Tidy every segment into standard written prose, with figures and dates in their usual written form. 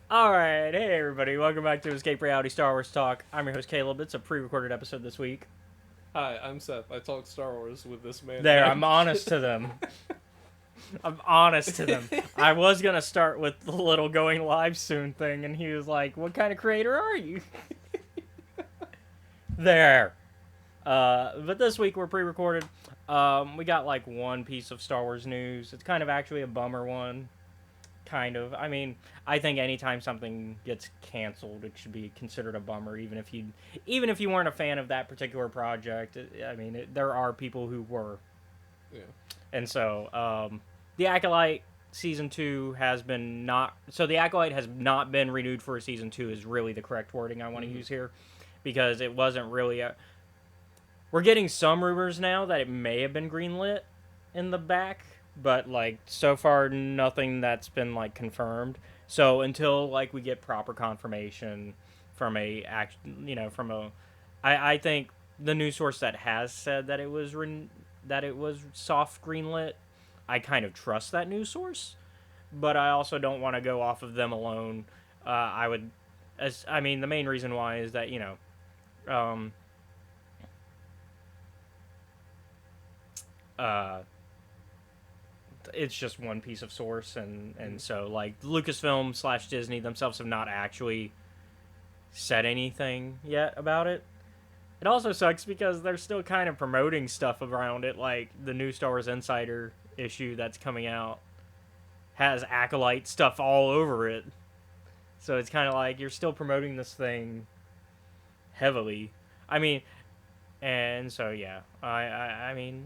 Alright, hey everybody, welcome back to Escape Reality Star Wars Talk. I'm your host Caleb. It's a pre-recorded episode this week. Hi, I'm Seth. I talk Star Wars with this man. There, I'm honest to them. I'm honest to them. I was gonna start with the little going live soon thing, and he was like, what kind of creator are you? There. But this week we're pre-recorded. We got like one piece of Star Wars news. It's kind of actually a bummer one. Kind of. I mean, I think anytime something gets canceled, it should be considered a bummer, even if you weren't a fan of that particular project. There are people who were, Yeah. and so the Acolyte season 2 has been not. So the Acolyte has not been renewed for a season 2 is really the correct wording I want to use here, because it wasn't really a. We're getting some rumors now that it may have been greenlit in the back, but like so far nothing that's been like confirmed. So until like we get proper confirmation from I think the news source that has said that it was soft greenlit, I kind of trust that news source, but I also don't want to go off of them alone. The main reason why is that it's just one piece of source, and so like Lucasfilm / Disney themselves have not actually said anything yet about it. It also sucks because they're still kind of promoting stuff around it, like the new Star Wars Insider issue that's coming out has Acolyte stuff all over it. So it's kind of like you're still promoting this thing heavily. I mean, and so yeah, I mean,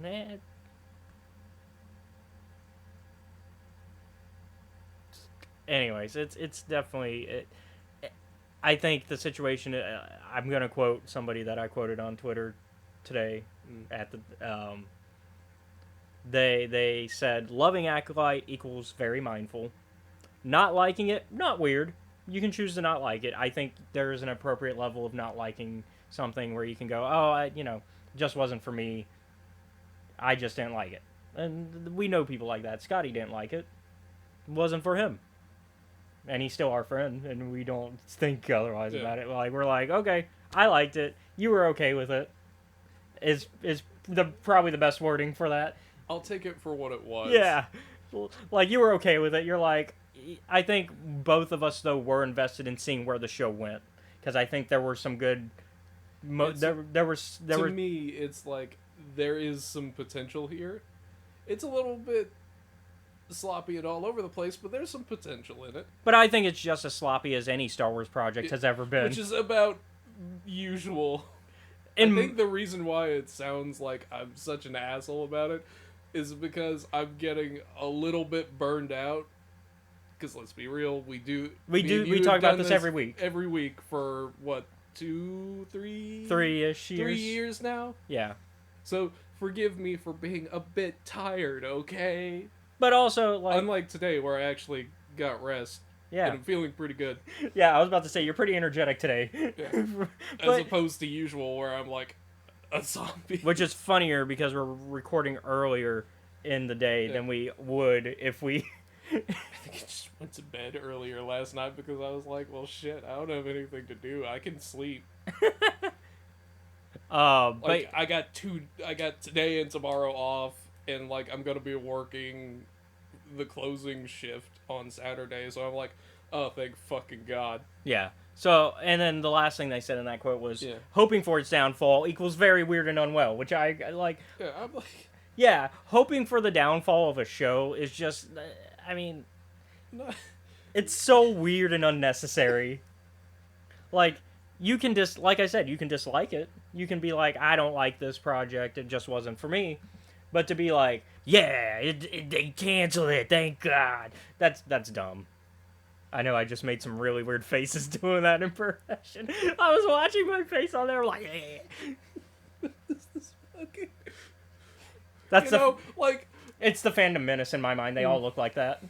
anyways, it's definitely. I think the situation. I'm gonna quote somebody that I quoted on Twitter today. At the they said loving Acolyte equals very mindful. Not liking it, not weird. You can choose to not like it. I think there is an appropriate level of not liking something where you can go, just wasn't for me. I just didn't like it, and we know people like that. Scotty didn't like it. It wasn't for him. And he's still our friend, and we don't think otherwise about it. Like we're like, okay, I liked it. You were okay with it. Is probably the best wording for that. I'll take it for what it was. Yeah, like you were okay with it. You're like, I think both of us though were invested in seeing where the show went, because I think there were some good. To me, it's like there is some potential here. It's a little bit sloppy and all over the place, but there's some potential in it. But I think it's just as sloppy as any Star Wars project has ever been. Which is about usual. I think the reason why it sounds like I'm such an asshole about it is because I'm getting a little bit burned out. Because let's be real, we talk about this every week. Every week for what, 3-ish years? 3 years now? Yeah. So forgive me for being a bit tired, okay? But also, like... Unlike today, where I actually got rest. Yeah. And I'm feeling pretty good. Yeah, I was about to say, you're pretty energetic today. Yeah. As opposed to usual, where I'm like a zombie. Which is funnier, because we're recording earlier in the day than we would if we... I think I just went to bed earlier last night because I was like, well, shit, I don't have anything to do. I can sleep. But I got today and tomorrow off, and like I'm gonna be working the closing shift on Saturday, so I'm like, oh, thank fucking God. Yeah. So, and then the last thing they said in that quote was, hoping for its downfall equals very weird and unwell, which I like. Yeah, I'm like... Yeah, hoping for the downfall of a show is just, I mean, it's so weird and unnecessary. Like, you can like I said, you can dislike it. You can be like, I don't like this project, it just wasn't for me. But to be like, yeah, they canceled it, thank God. That's dumb. I know I just made some really weird faces doing that impression. I was watching my face on there like, This is fucking... That's it's the fandom menace in my mind. They all look like that.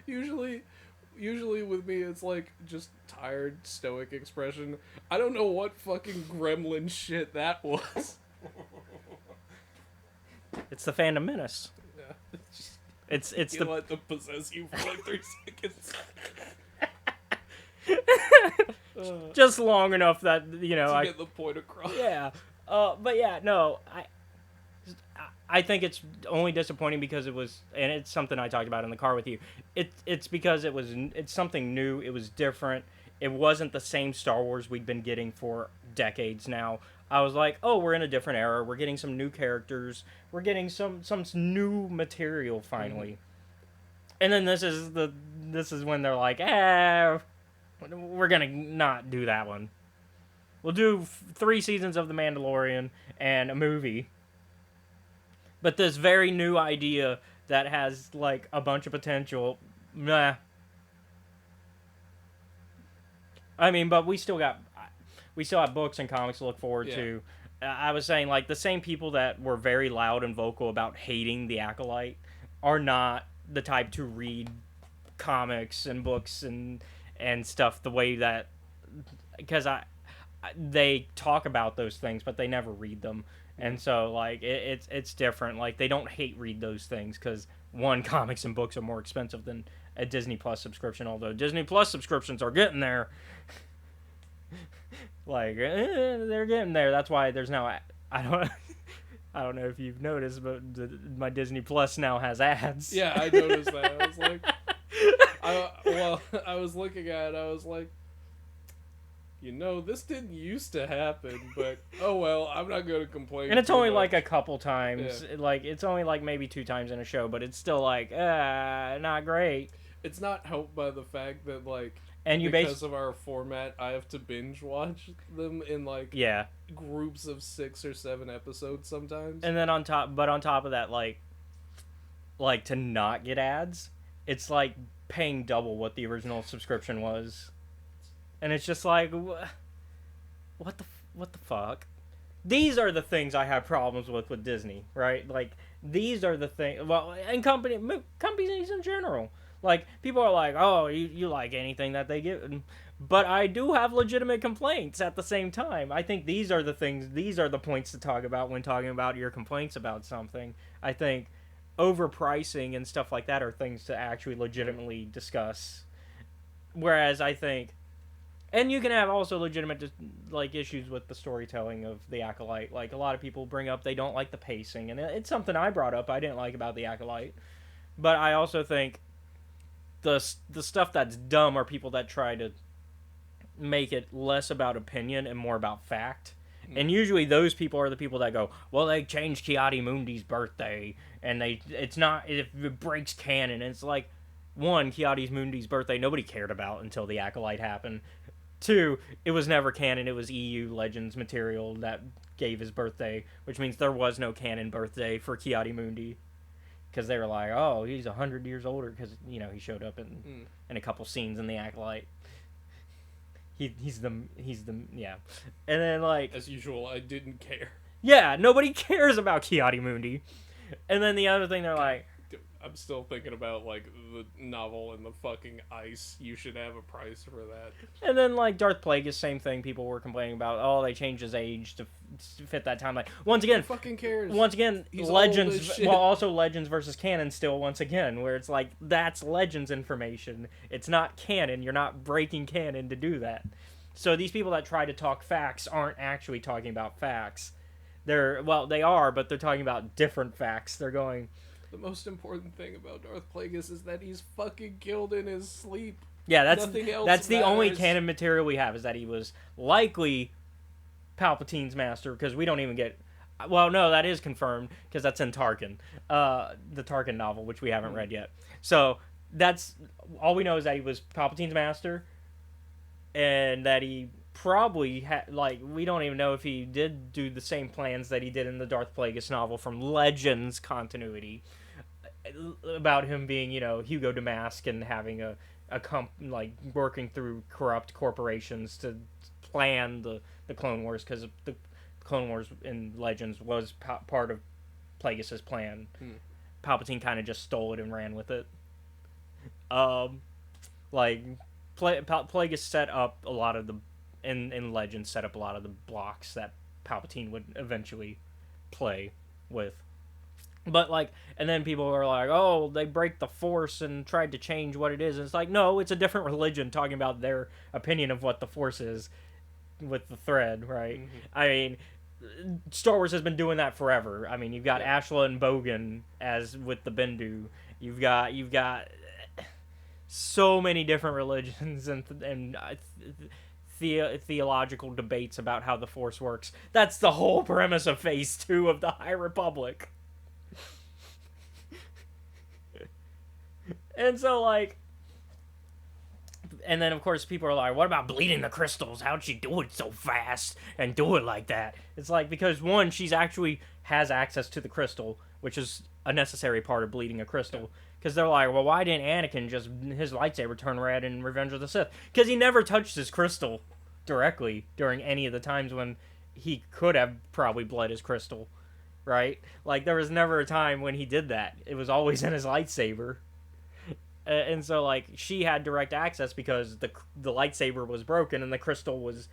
Usually with me, it's like just tired, stoic expression. I don't know what fucking gremlin shit that was. It's the fandom menace. Yeah. It's you let them possess you for like 3 seconds. Just long enough that to get the point across. Yeah. But yeah, no, I think it's only disappointing because it was, and it's something I talked about in the car with you. It's because it's something new. It was different. It wasn't the same Star Wars we'd been getting for decades now. I was like, oh, we're in a different era. We're getting some new characters. We're getting some new material finally. And then this is when they're like, we're gonna not do that one. We'll do 3 seasons of The Mandalorian and a movie. But this very new idea that has like a bunch of potential, meh. I mean, but we still have books and comics to look forward to. I was saying, like, the same people that were very loud and vocal about hating The Acolyte are not the type to read comics and books and stuff the way that, because they talk about those things, but they never read them. And so, like, it's different. Like, they don't hate read those things because, one, comics and books are more expensive than a Disney Plus subscription, although Disney Plus subscriptions are getting there. Like, they're getting there. That's why there's now, I don't know if you've noticed, but my Disney Plus now has ads. Yeah, I noticed that. I was like, I was looking at it, I was like, this didn't used to happen, but oh well, I'm not going to complain. And it's only much. Like a couple times. Yeah. Like, it's only like maybe 2 times in a show, but it's still like, not great. It's not helped by the fact that, like, and because of our format, I have to binge watch them in like groups of 6 or 7 episodes sometimes. And then on top of that, like to not get ads, it's like paying double what the original subscription was. And it's just like, what the fuck? These are the things I have problems with Disney, right? Like, these are the things, well, and companies in general. Like, people are like, oh, you like anything that they give. But I do have legitimate complaints at the same time. I think these are the points to talk about when talking about your complaints about something. I think overpricing and stuff like that are things to actually legitimately discuss. Whereas I think, and you can have also legitimate like issues with the storytelling of The Acolyte. Like, a lot of people bring up they don't like the pacing, and it's something I brought up I didn't like about The Acolyte. But I also think the stuff that's dumb are people that try to make it less about opinion and more about fact. And usually those people are the people that go, well, they changed Ki-Adi-Mundi's birthday, and it breaks canon. And it's like, 1, Ki-Adi-Mundi's birthday nobody cared about until The Acolyte happened. 2, it was never canon. It was EU Legends material that gave his birthday, which means there was no canon birthday for Ki-Adi-Mundi. Because they were like, oh, he's 100 years older because, he showed up in a couple scenes in The Acolyte. He's the yeah. And then, like, as usual, I didn't care. Yeah, nobody cares about Ki-Adi-Mundi. And then the other thing, they're like, I'm still thinking about, like, the novel and the fucking ice. You should have a price for that. And then, like, Darth Plagueis, same thing. People were complaining about, oh, they changed his age to fit that time. Like, once again, who fucking cares? Once again, He's Legends, well, also Legends versus canon still, once again, where it's like, that's Legends information. It's not canon. You're not breaking canon to do that. So these people that try to talk facts aren't actually talking about facts. They are, but they're talking about different facts. They're going, the most important thing about Darth Plagueis is that he's fucking killed in his sleep. Yeah, that's the only matters. canon material we have, is that he was likely Palpatine's master, because we don't even get... Well, no, that is confirmed, because that's in Tarkin. The Tarkin novel, which we haven't read yet. So, that's... All we know is that he was Palpatine's master, and that he probably we don't even know if he did do the same plans that he did in the Darth Plagueis novel from Legends continuity, about him being, Hugo Damask and having working through corrupt corporations to plan the Clone Wars, because the Clone Wars in Legends was part of Plagueis' plan. Palpatine kind of just stole it and ran with it. Plagueis set up a lot of the in Legends, set up a lot of the blocks that Palpatine would eventually play with. But like, and then people are like, oh, they break the Force and tried to change what it is. And it's like, no, it's a different religion talking about their opinion of what the Force is with the thread, right? Mm-hmm. I mean, Star Wars has been doing that forever. I mean, you've got Yeah. Ashla and Bogan as with the Bendu. You've got so many different religions and theological debates about how the Force works. That's the whole premise of Phase 2 of the High Republic. And so, like, and then of course people are like, what about bleeding the crystals? How'd she do it so fast and do it like that? It's like, because one, she's actually has access to the crystal, which is a necessary part of bleeding a crystal. Because they're like, well, why didn't Anakin just, his lightsaber turn red in Revenge of the Sith? Because he never touched his crystal directly during any of the times when he could have probably bled his crystal, right? Like, there was never a time when he did that. It was always in his lightsaber. And so, like, she had direct access because the lightsaber was broken and the crystal was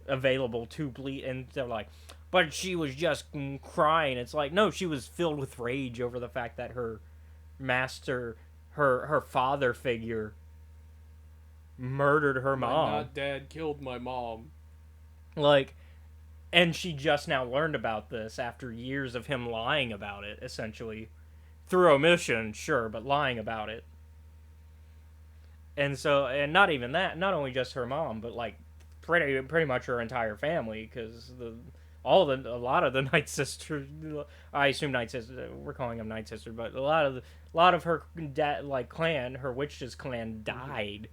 available to bleed. And they're like, but she was just crying. It's like, no, she was filled with rage over the fact that her master, her father figure, murdered her mom. My not dad killed my mom. Like, and she just now learned about this after years of him lying about it, essentially. Through omission, sure, but lying about it. And so, and not even that, not only just her mom, but like pretty much her entire family, because a lot of the Night Sisters, I assume Night Sisters, we're calling them Night Sisters, but a lot of her clan, her witches clan, died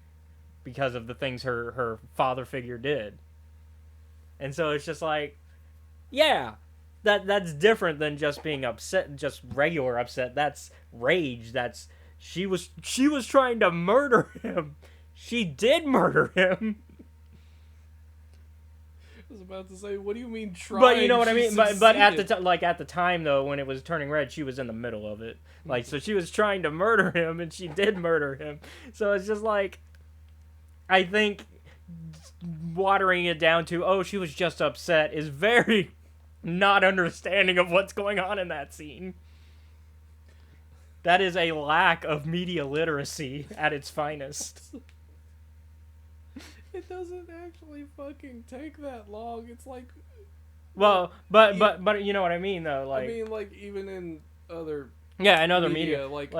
because of the things her father figure did. And so it's just like, yeah, that's different than just being upset, just regular upset. That's rage. That's she was trying to murder him. She did murder him. I was about to say, what do you mean trying? But you know what I mean. But at the time though, when it was turning red, she was in the middle of it. Like, so she was trying to murder him, and she did murder him. So it's just like, I think watering it down to, oh, she was just upset, is very not understanding of what's going on in that scene. That is a lack of media literacy at its finest. It doesn't actually fucking take that long. It's like, well, but you know what I mean though. Like, I mean, like, even in other in other media, like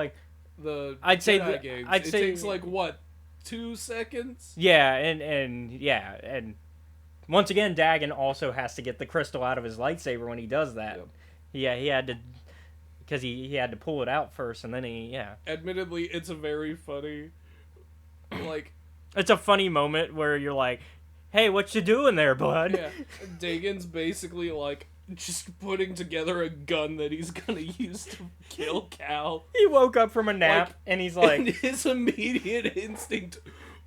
the I'd say Jedi games, it takes like what, 2 seconds? Yeah, and once again, Dagon also has to get the crystal out of his lightsaber when he does that. Yep. Yeah, he had to, because he had to pull it out first, and then Admittedly, it's a very funny, like, it's a funny moment where you're like, hey, what you doing there, bud? Yeah, Dagon's basically like just putting together a gun that he's gonna use to kill Cal. He woke up from a nap, and he's like, and his immediate instinct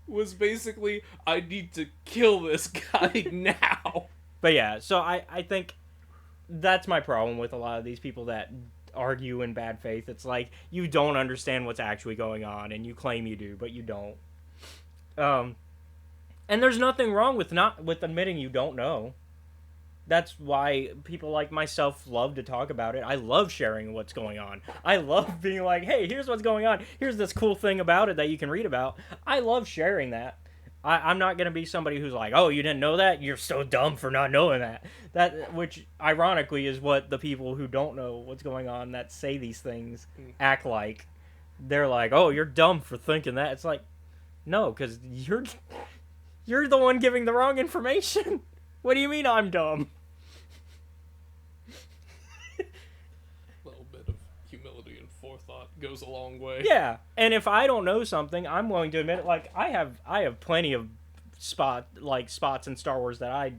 was basically, I need to kill this guy now. But yeah, so I think that's my problem with a lot of these people that argue in bad faith. It's like, you don't understand what's actually going on, and you claim you do, but you don't. And there's nothing wrong with admitting you don't know. That's why people like myself love to talk about it. I love sharing what's going on. I love being like, hey, here's what's going on. Here's this cool thing about it that you can read about. I love sharing that. I'm not going to be somebody who's like, oh, you didn't know that? You're so dumb for not knowing that. Which, ironically, is what the people who don't know what's going on that say these things act like. They're like, oh, you're dumb for thinking that. It's like, no, because you're the one giving the wrong information. What do you mean I'm dumb? A little bit of humility and forethought goes a long way. Yeah, and if I don't know something, I'm willing to admit it. Like, I have plenty of spots in Star Wars that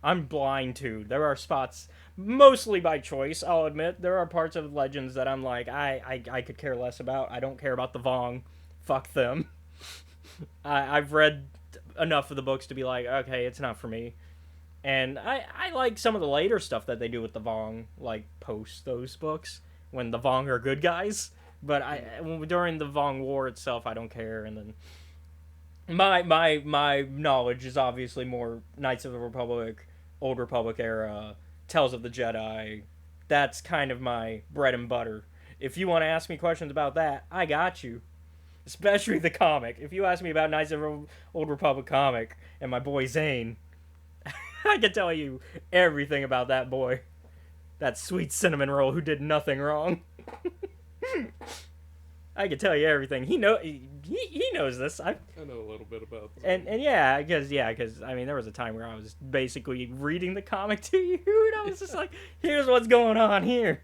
I'm blind to. There are spots, mostly by choice, I'll admit. There are parts of Legends that I'm like, I could care less about. I don't care about the Vong. Fuck them. I've read enough of the books to be like, okay, it's not for me. And I like some of the later stuff that they do with the Vong, like post those books, when the Vong are good guys. But during the Vong War itself, I don't care. And then my knowledge is obviously more Knights of the Republic, Old Republic era, Tales of the Jedi, That's kind of my bread and butter. If you want to ask me questions about that, I got you. Especially the comic. If you ask me about Knights of the Old Republic comic and my boy Zane, I can tell you everything about that boy. That sweet cinnamon roll who did nothing wrong. I can tell you everything. He knows this. I know a little bit about this. And yeah, because I mean, there was a time where I was basically reading the comic to you, and I was just like, "Here's what's going on here."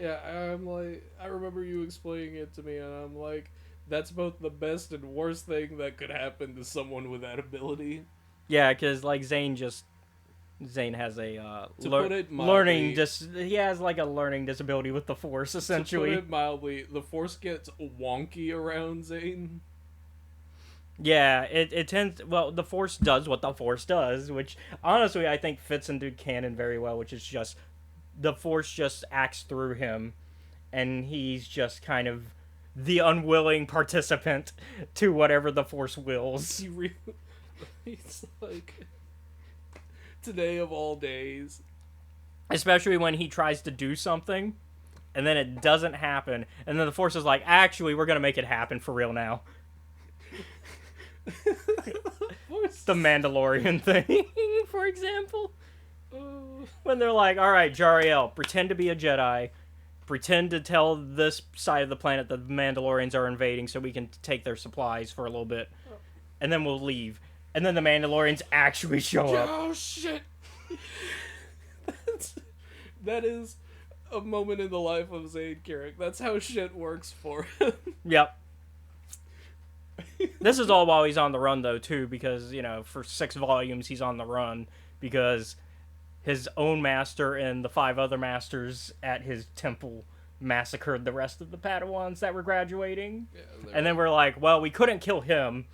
Yeah, I'm like, I remember you explaining it to me, and I'm like, that's both the best and worst thing that could happen to someone with that ability. Yeah, because like Zane has a he has like a learning disability with the Force, essentially. To put it mildly, the Force gets wonky around Zane. Yeah, it tends... Well, the Force does what the Force does, which, honestly, I think fits into canon very well, which is just... The Force just acts through him, and he's just kind of the unwilling participant to whatever the Force wills. He's like... Today of all days. Especially when he tries to do something, and then it doesn't happen, and then the Force is like, actually, we're going to make it happen for real now. The Mandalorian thing, for example. When they're like, alright, Jariel, pretend to be a Jedi, pretend to tell this side of the planet that the Mandalorians are invading so we can take their supplies for a little bit, and then we'll leave. And then the Mandalorians actually show up. Oh, shit! That is a moment in the life of Zane Carrick. That's how shit works for him. Yep. This is all while he's on the run, though, too, because, you know, for 6 volumes he's on the run, because his own master and the 5 other masters at his temple massacred the rest of the Padawans that were graduating. Yeah, and then we're like, well, we couldn't kill him,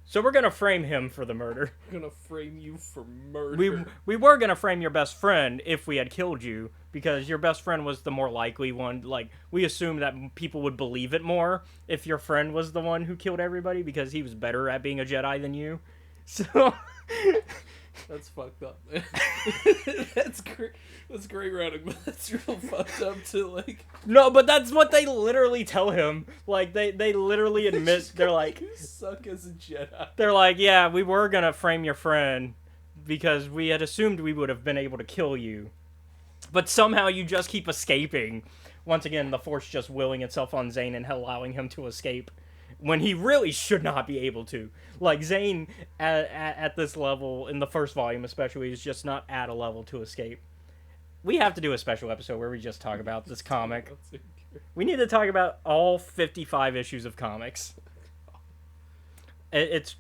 so we're going to frame him for the murder. We're going to frame you for murder. We were going to frame your best friend if we had killed you, because your best friend was the more likely one. Like, we assumed that people would believe it more if your friend was the one who killed everybody, because he was better at being a Jedi than you. So... That's fucked up, man. That's great. That's great writing, but that's real fucked up to like. No, but that's what they literally tell him. Like they literally admit they're like, "You suck as a Jedi." They're like, yeah, we were gonna frame your friend because we had assumed we would have been able to kill you, but somehow you just keep escaping. Once again, the Force just willing itself on Zane and allowing him to escape when he really should not be able to. Like, Zane, at this level, in the first volume especially, is just not at a level to escape. We have to do a special episode where we just talk about this comic. We need to talk about all 55 issues of comics. It's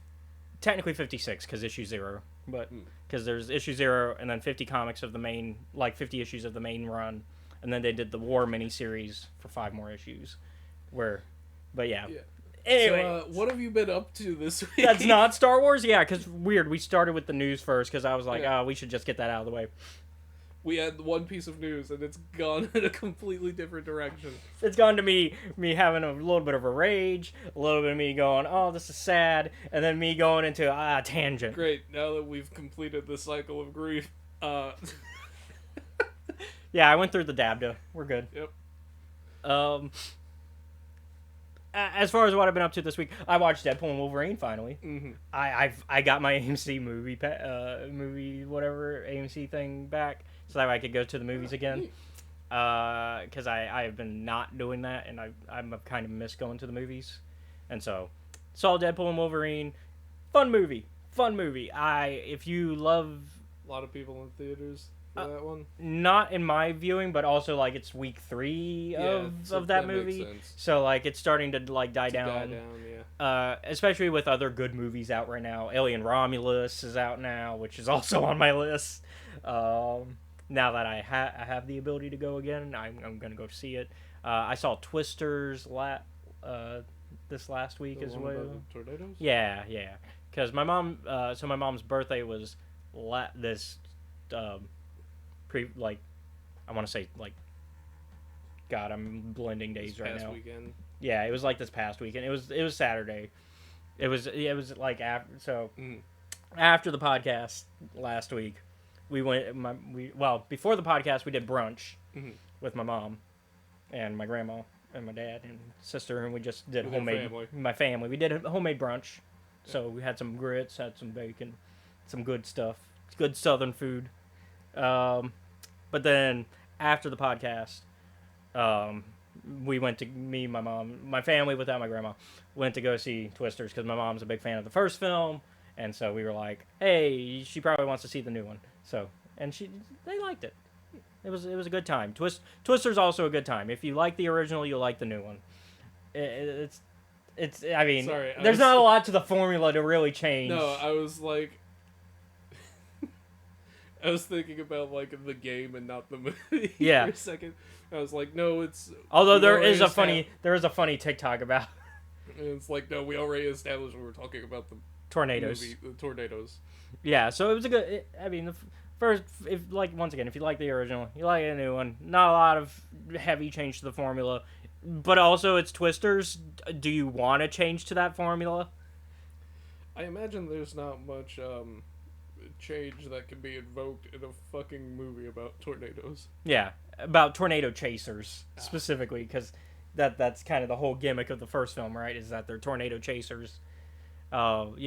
technically 56, because issue 0. But, because there's issue 0, and then 50 comics of the main, like 50 issues of the main run. And then they did the War miniseries for 5 more issues. But yeah. Anyway, so, what have you been up to this week? That's not Star Wars? Yeah, because weird. We started with the news first, because I was like, we should just get that out of the way. We had one piece of news, and it's gone in a completely different direction. It's gone to me having a little bit of a rage, a little bit of me going, oh, this is sad, and then me going into a tangent. Great, now that we've completed the cycle of grief. Yeah, I went through the Dabda. We're good. Yep. As far as what I've been up to this week, I watched Deadpool and Wolverine finally. Mm-hmm. I got my AMC movie whatever AMC thing back so that I could go to the movies again. Because I have been not doing that, and I'm kind of missed going to the movies, and so saw Deadpool and Wolverine. Fun movie. If you love a lot of people in theaters. That one? Not in my viewing, but also like it's week 3 of that movie, so like it's starting to like die down. Especially with other good movies out right now. Alien Romulus is out now, which is also on my list. Now that I have the ability to go again, I'm gonna go see it. I saw Twisters this last week as well. Tornadoes? Yeah, because my mom's birthday was this. I want to say, like, God, I'm blending days right now. Weekend. Yeah, it was like this past weekend. It was Saturday. It was like after after the podcast last week, we went. Before the podcast we did brunch with my mom and my grandma and my dad and sister, and we just did With homemade. your family. My family. We did a homemade brunch, so we had some grits, had some bacon, some good stuff, good Southern food. But then after the podcast, we went to me, my mom, my family without my grandma, went to go see Twisters because my mom's a big fan of the first film, and so we were like, hey, she probably wants to see the new one. So they liked it. It was a good time. Twister's also a good time. If you like the original, you'll like the new one. It's. I mean, Sorry, there's not a lot to the formula to really change. No, I was like, I was thinking about like the game and not the movie Yeah. for a second. I was like, no, it's. Although there is a funny TikTok about. And it's like, no, we already established we were talking about the tornadoes. movie, the tornadoes. Yeah, so it was a good. I mean, the first, if once again, if you like the original, you like a new one. Not a lot of heavy change to the formula, but also it's Twisters. Do you want to change to that formula? I imagine there's not much change that can be invoked in a fucking movie about tornadoes. Yeah, about tornado chasers specifically, because that's kind of the whole gimmick of the first film, right? Is that they're tornado chasers, who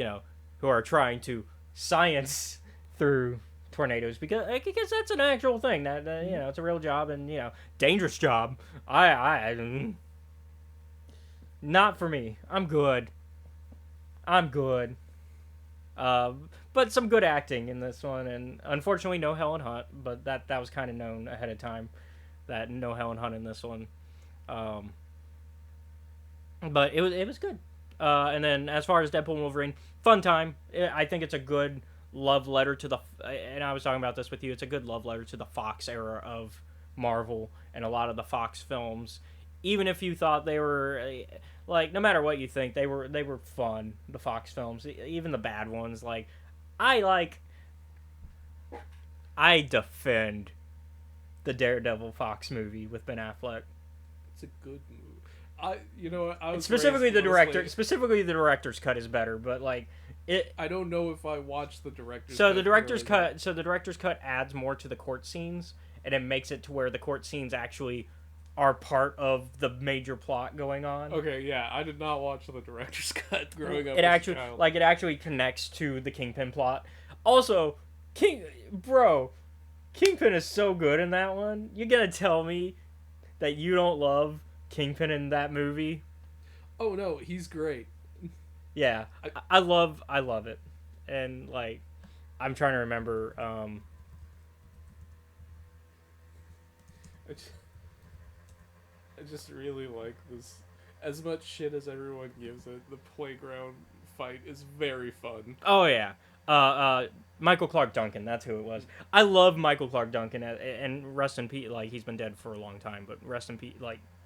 are trying to science through tornadoes because that's an actual thing that it's a real job and dangerous job. I not for me. I'm good. But some good acting in this one, and unfortunately no Helen Hunt, but that was kind of known ahead of time that no Helen Hunt in this one. But it was good. And then as far as Deadpool and Wolverine, fun time. I think it's a good love letter to the, and I was talking about this with you, it's a good love letter to the Fox era of Marvel and a lot of the Fox films. Even if you thought they were, like, no matter what you think, they were fun, the Fox films, even the bad ones. Like, I defend the Daredevil Fox movie with Ben Affleck. It's a good movie. I was specifically the director's cut is better, but like it. I don't know if I watched the director's. So the director's cut. So the director's cut adds more to the court scenes, and it makes it to where the court scenes actually are part of the major plot going on. Okay, yeah, I did not watch the director's cut growing up. It actually connects to the Kingpin plot. Also, Kingpin is so good in that one. You're gonna tell me that you don't love Kingpin in that movie? Oh no, he's great. Yeah, I love it, and like, I'm trying to remember. I just really like this. As much shit as everyone gives it, the playground fight is very fun. Oh yeah, Michael Clark Duncan, that's who it was. I love Michael Clark Duncan, and rest in peace. Like, he's been dead for a long time, but rest in peace.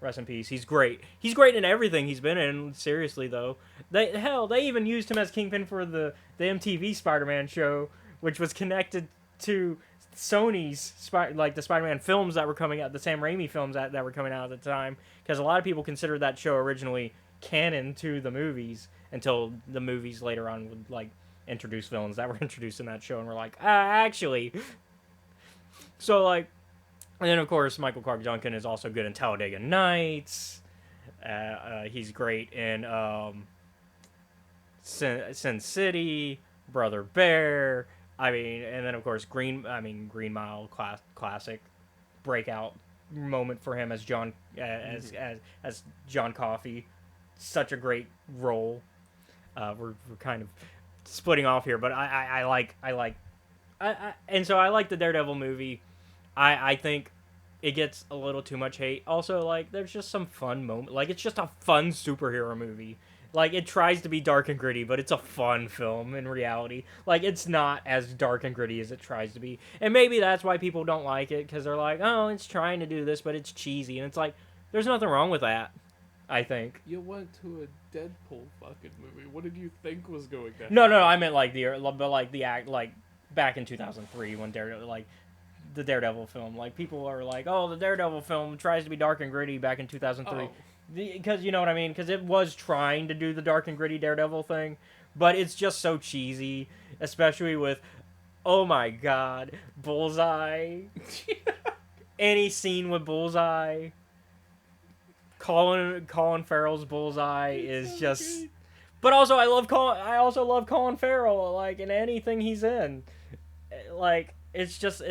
Rest in peace. He's great. He's great in everything he's been in. Seriously though, they even used him as Kingpin for the MTV Spider-Man show, which was connected to Sony's the Spider-Man films that were coming out, the Sam Raimi films that were coming out at the time, because a lot of people considered that show originally canon to the movies until the movies later on would like introduce villains that were introduced in that show and we're like, actually. So like, and then of course Michael Clark Duncan is also good in Talladega Nights. He's great in Sin City, Brother Bear. I mean, and then of course Green Mile, classic breakout moment for him as John as John Coffey. Such a great role. We're kind of splitting off here, but I like the Daredevil movie. I think it gets a little too much hate. Also, like, there's just some fun moment. Like, it's just a fun superhero movie. Like, it tries to be dark and gritty, but it's a fun film in reality. Like, it's not as dark and gritty as it tries to be. And maybe that's why people don't like it, because they're like, oh, it's trying to do this, but it's cheesy. And it's like, there's nothing wrong with that, I think. You went to a Deadpool fucking movie. What did you think was going to happen? No, I meant like the act, like, back in 2003 when Daredevil, like, the Daredevil film. Like, people are like, oh, the Daredevil film tries to be dark and gritty back in 2003. Oh. Because, you know what I mean? Because it was trying to do the dark and gritty Daredevil thing, but it's just so cheesy, especially with, oh my god, Bullseye any scene with Bullseye, Colin Farrell's Bullseye is just. Great. But also, I also love Colin Farrell. Like in anything he's in, like it's just.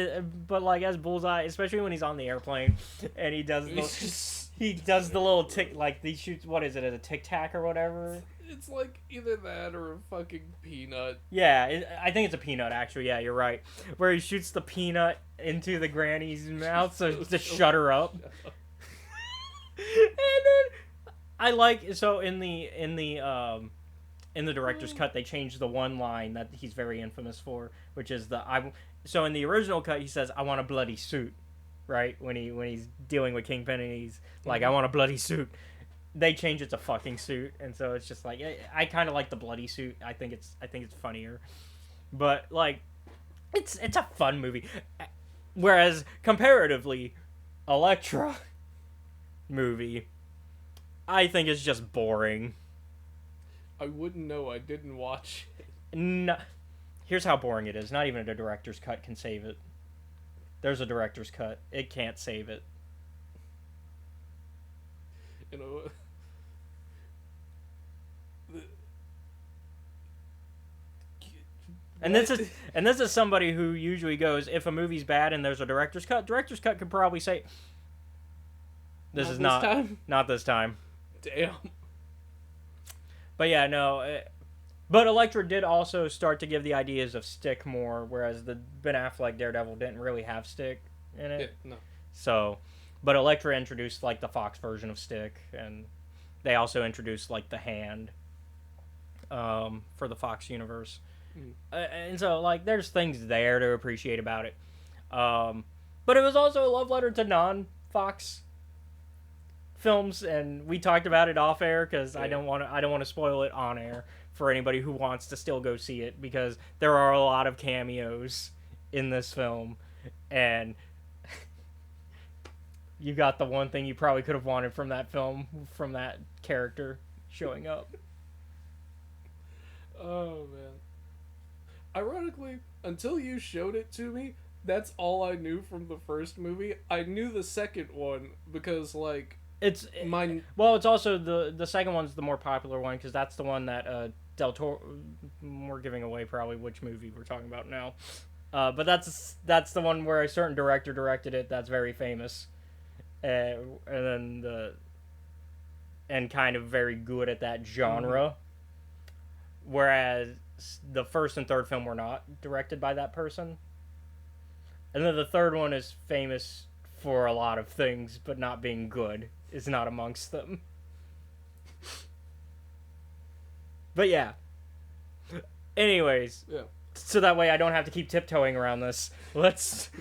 But like as Bullseye, especially when he's on the airplane, and he does the little tick. Like he shoots. What is it? A tic tac or whatever. It's like either that or a fucking peanut. Yeah, I think it's a peanut, actually. Yeah, you're right. Where he shoots the peanut into the granny's mouth to shut her up. And then I like in the director's cut they changed the one line that he's very infamous for, which is so in the original cut he says I want a bloody suit, right? When he's dealing with Kingpin and he's like I want a bloody suit. They change it to fucking suit, and so it's just like I kind of like the bloody suit. I think it's funnier, but like it's a fun movie. Whereas comparatively, Elektra movie, I think is just boring. I wouldn't know. I didn't watch it. No, here's how boring it is. Not even a director's cut can save it. There's a director's cut. It can't save it. You know, and this is somebody who usually goes, if a movie's bad and there's a director's cut could probably say not this time. Damn. But yeah, no. But Elektra did also start to give the ideas of stick more, whereas the Ben Affleck Daredevil didn't really have stick in it. Yeah, no. So, but Elektra introduced like the Fox version of stick, and they also introduced like the hand for the Fox universe. And so like there's things there to appreciate about it. But it was also a love letter to non-Fox films, and we talked about it off air because I don't want to spoil it on air for anybody who wants to still go see it, because there are a lot of cameos in this film, and you got the one thing you probably could have wanted from that film, from that character showing up. Oh man. Ironically, until you showed it to me, that's all I knew from the first movie. I knew the second one because like it's also the second one's the more popular one, because that's the one that Del Toro. We're giving away probably which movie we're talking about now, but that's the one where a certain director directed it. That's very famous, and then and kind of very good at that genre. Whereas the first and third film were not directed by that person, and then the third one is famous for a lot of things, but not being good is not amongst them. But yeah. Anyways, yeah. So that way I don't have to keep tiptoeing around this. Let's.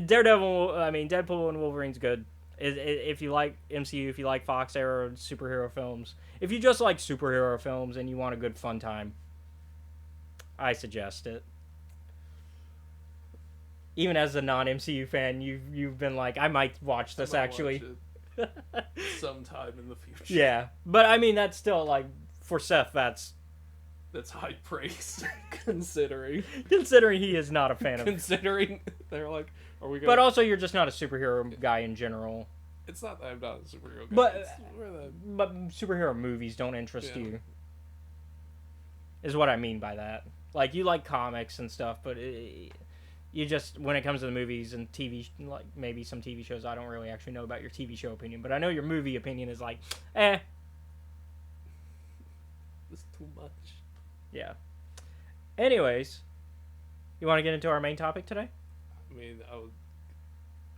Daredevil. I mean, Deadpool and Wolverine's good. If you like MCU, if you like Fox era superhero films, if you just like superhero films and you want a good fun time, I suggest it. Even as a non-MCU fan, you've been like, I might watch this actually. Watch it sometime in the future. Yeah, but I mean that's still like for Seth. That's high praise, considering he is not a fan of. Considering they're like, are we? But also, you're just not a superhero guy in general. It's not that I'm not a superhero guy. But superhero movies don't interest you. Is what I mean by that. Like you like comics and stuff, but you just, when it comes to the movies and TV, like maybe some TV shows, I don't really actually know about your TV show opinion, but I know your movie opinion is like, It's too much. Yeah. Anyways, you want to get into our main topic today? I mean,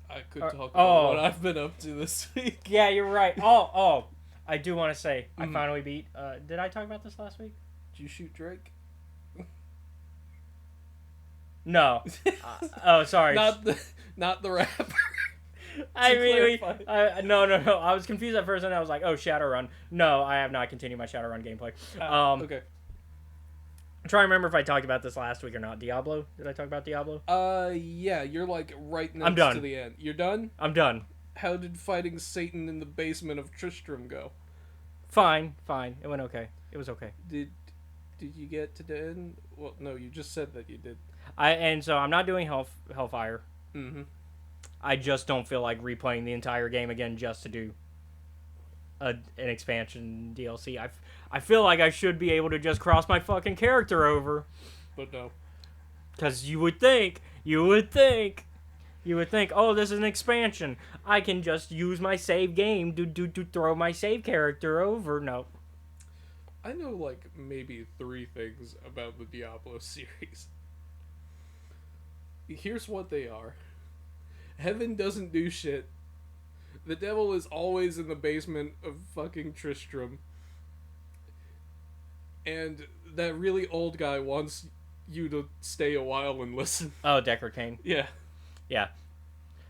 I could talk about what I've been up to this week. Yeah, you're right. I do want to say, I finally beat, did I talk about this last week? Did you shoot Drake? No. Sorry. Not the rapper. No. I was confused at first, and I was like, "Oh, Shadowrun." No, I have not continued my Shadowrun gameplay. Okay. I'm trying to remember if I talked about this last week or not. Diablo? Did I talk about Diablo? Yeah. You're like right next I'm done. to the end. You're done? I'm done. How did fighting Satan in the basement of Tristram go? Fine. It went okay. It was okay. Did you get to the end? Well, no. You just said that you did. So I'm not doing Hellfire. Mm-hmm. I just don't feel like replaying the entire game again just to do an expansion DLC. I feel like I should be able to just cross my fucking character over. But no. Because you would think, oh, this is an expansion. I can just use my save game to throw my save character over. No. I know, like, maybe 3 things about the Diablo series. Here's what they are. Heaven doesn't do shit. The devil is always in the basement of fucking Tristram. And that really old guy wants you to stay a while and listen. Oh, Deckard Cain. Yeah. Yeah.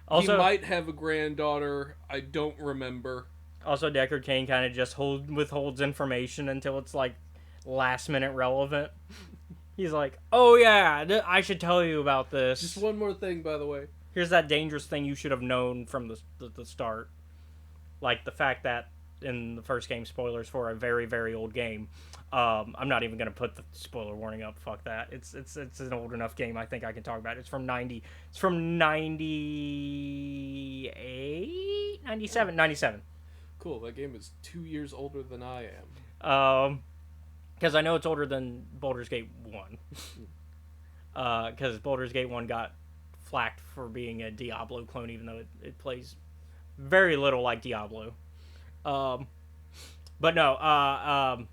Also, he might have a granddaughter. I don't remember. Also, Deckard Cain kind of just withholds information until it's, like, last-minute relevant. He's like, oh, yeah, I should tell you about this. Just one more thing, by the way. Here's that dangerous thing you should have known from the start. Like, the fact that in the first game, spoilers for a very, very old game. I'm not even going to put the spoiler warning up. Fuck that. It's an old enough game I think I can talk about it. It's from 98? 97? 97. Cool, that game is 2 years older than I am. Because I know it's older than Baldur's Gate 1. Because Baldur's Gate 1 got flacked for being a Diablo clone, even though it plays very little like Diablo. But no,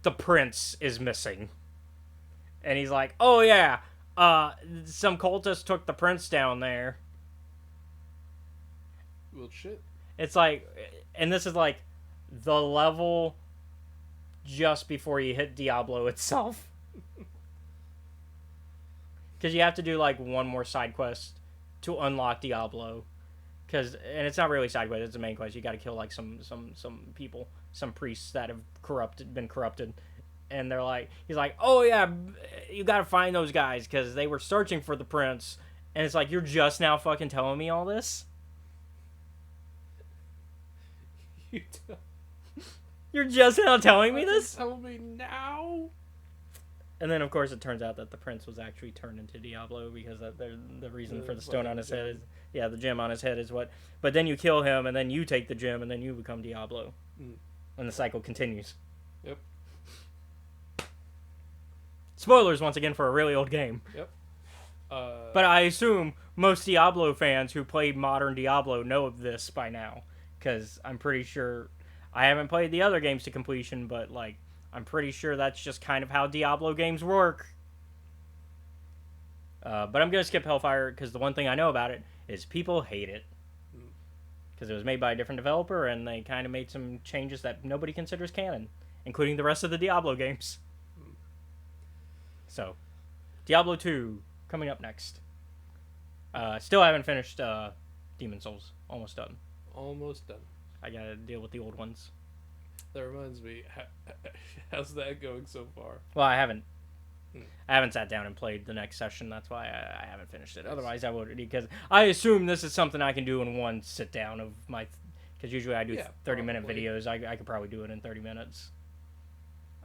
the prince is missing. And he's like, oh yeah, some cultists took the prince down there. Well, shit. It's like, and this is like the level just before you hit Diablo itself. Because you have to do like one more side quest to unlock Diablo. And it's not really side quest, it's a main quest. You got to kill like some people, some priests that have been corrupted. And he's like, oh yeah, you got to find those guys because they were searching for the prince. And it's like, you're just now fucking telling me all this? You're just now telling me this? Tell me now. And then, of course, it turns out that the prince was actually turned into Diablo because the reason for the stone on his head is... Yeah, the gem on his head is what... But then you kill him, and then you take the gem, and then you become Diablo. Mm. And the cycle continues. Yep. Spoilers, once again, for a really old game. Yep. But I assume most Diablo fans who played modern Diablo know of this by now. Because I'm pretty sure... I haven't played the other games to completion, but, like... I'm pretty sure that's just kind of how Diablo games work. But I'm going to skip Hellfire because the one thing I know about it is people hate it. Because it was made by a different developer and they kind of made some changes that nobody considers canon, including the rest of the Diablo games. So, Diablo 2 coming up next. Still haven't finished Demon Souls. Almost done. Almost done. I got to deal with the old ones. That reminds me, how's that going so far? Well, I haven't sat down and played the next session. That's why I haven't finished it. Otherwise, I would, because I assume this is something I can do in one sit down of my, because usually I do 30-minute videos. I could probably do it in 30 minutes.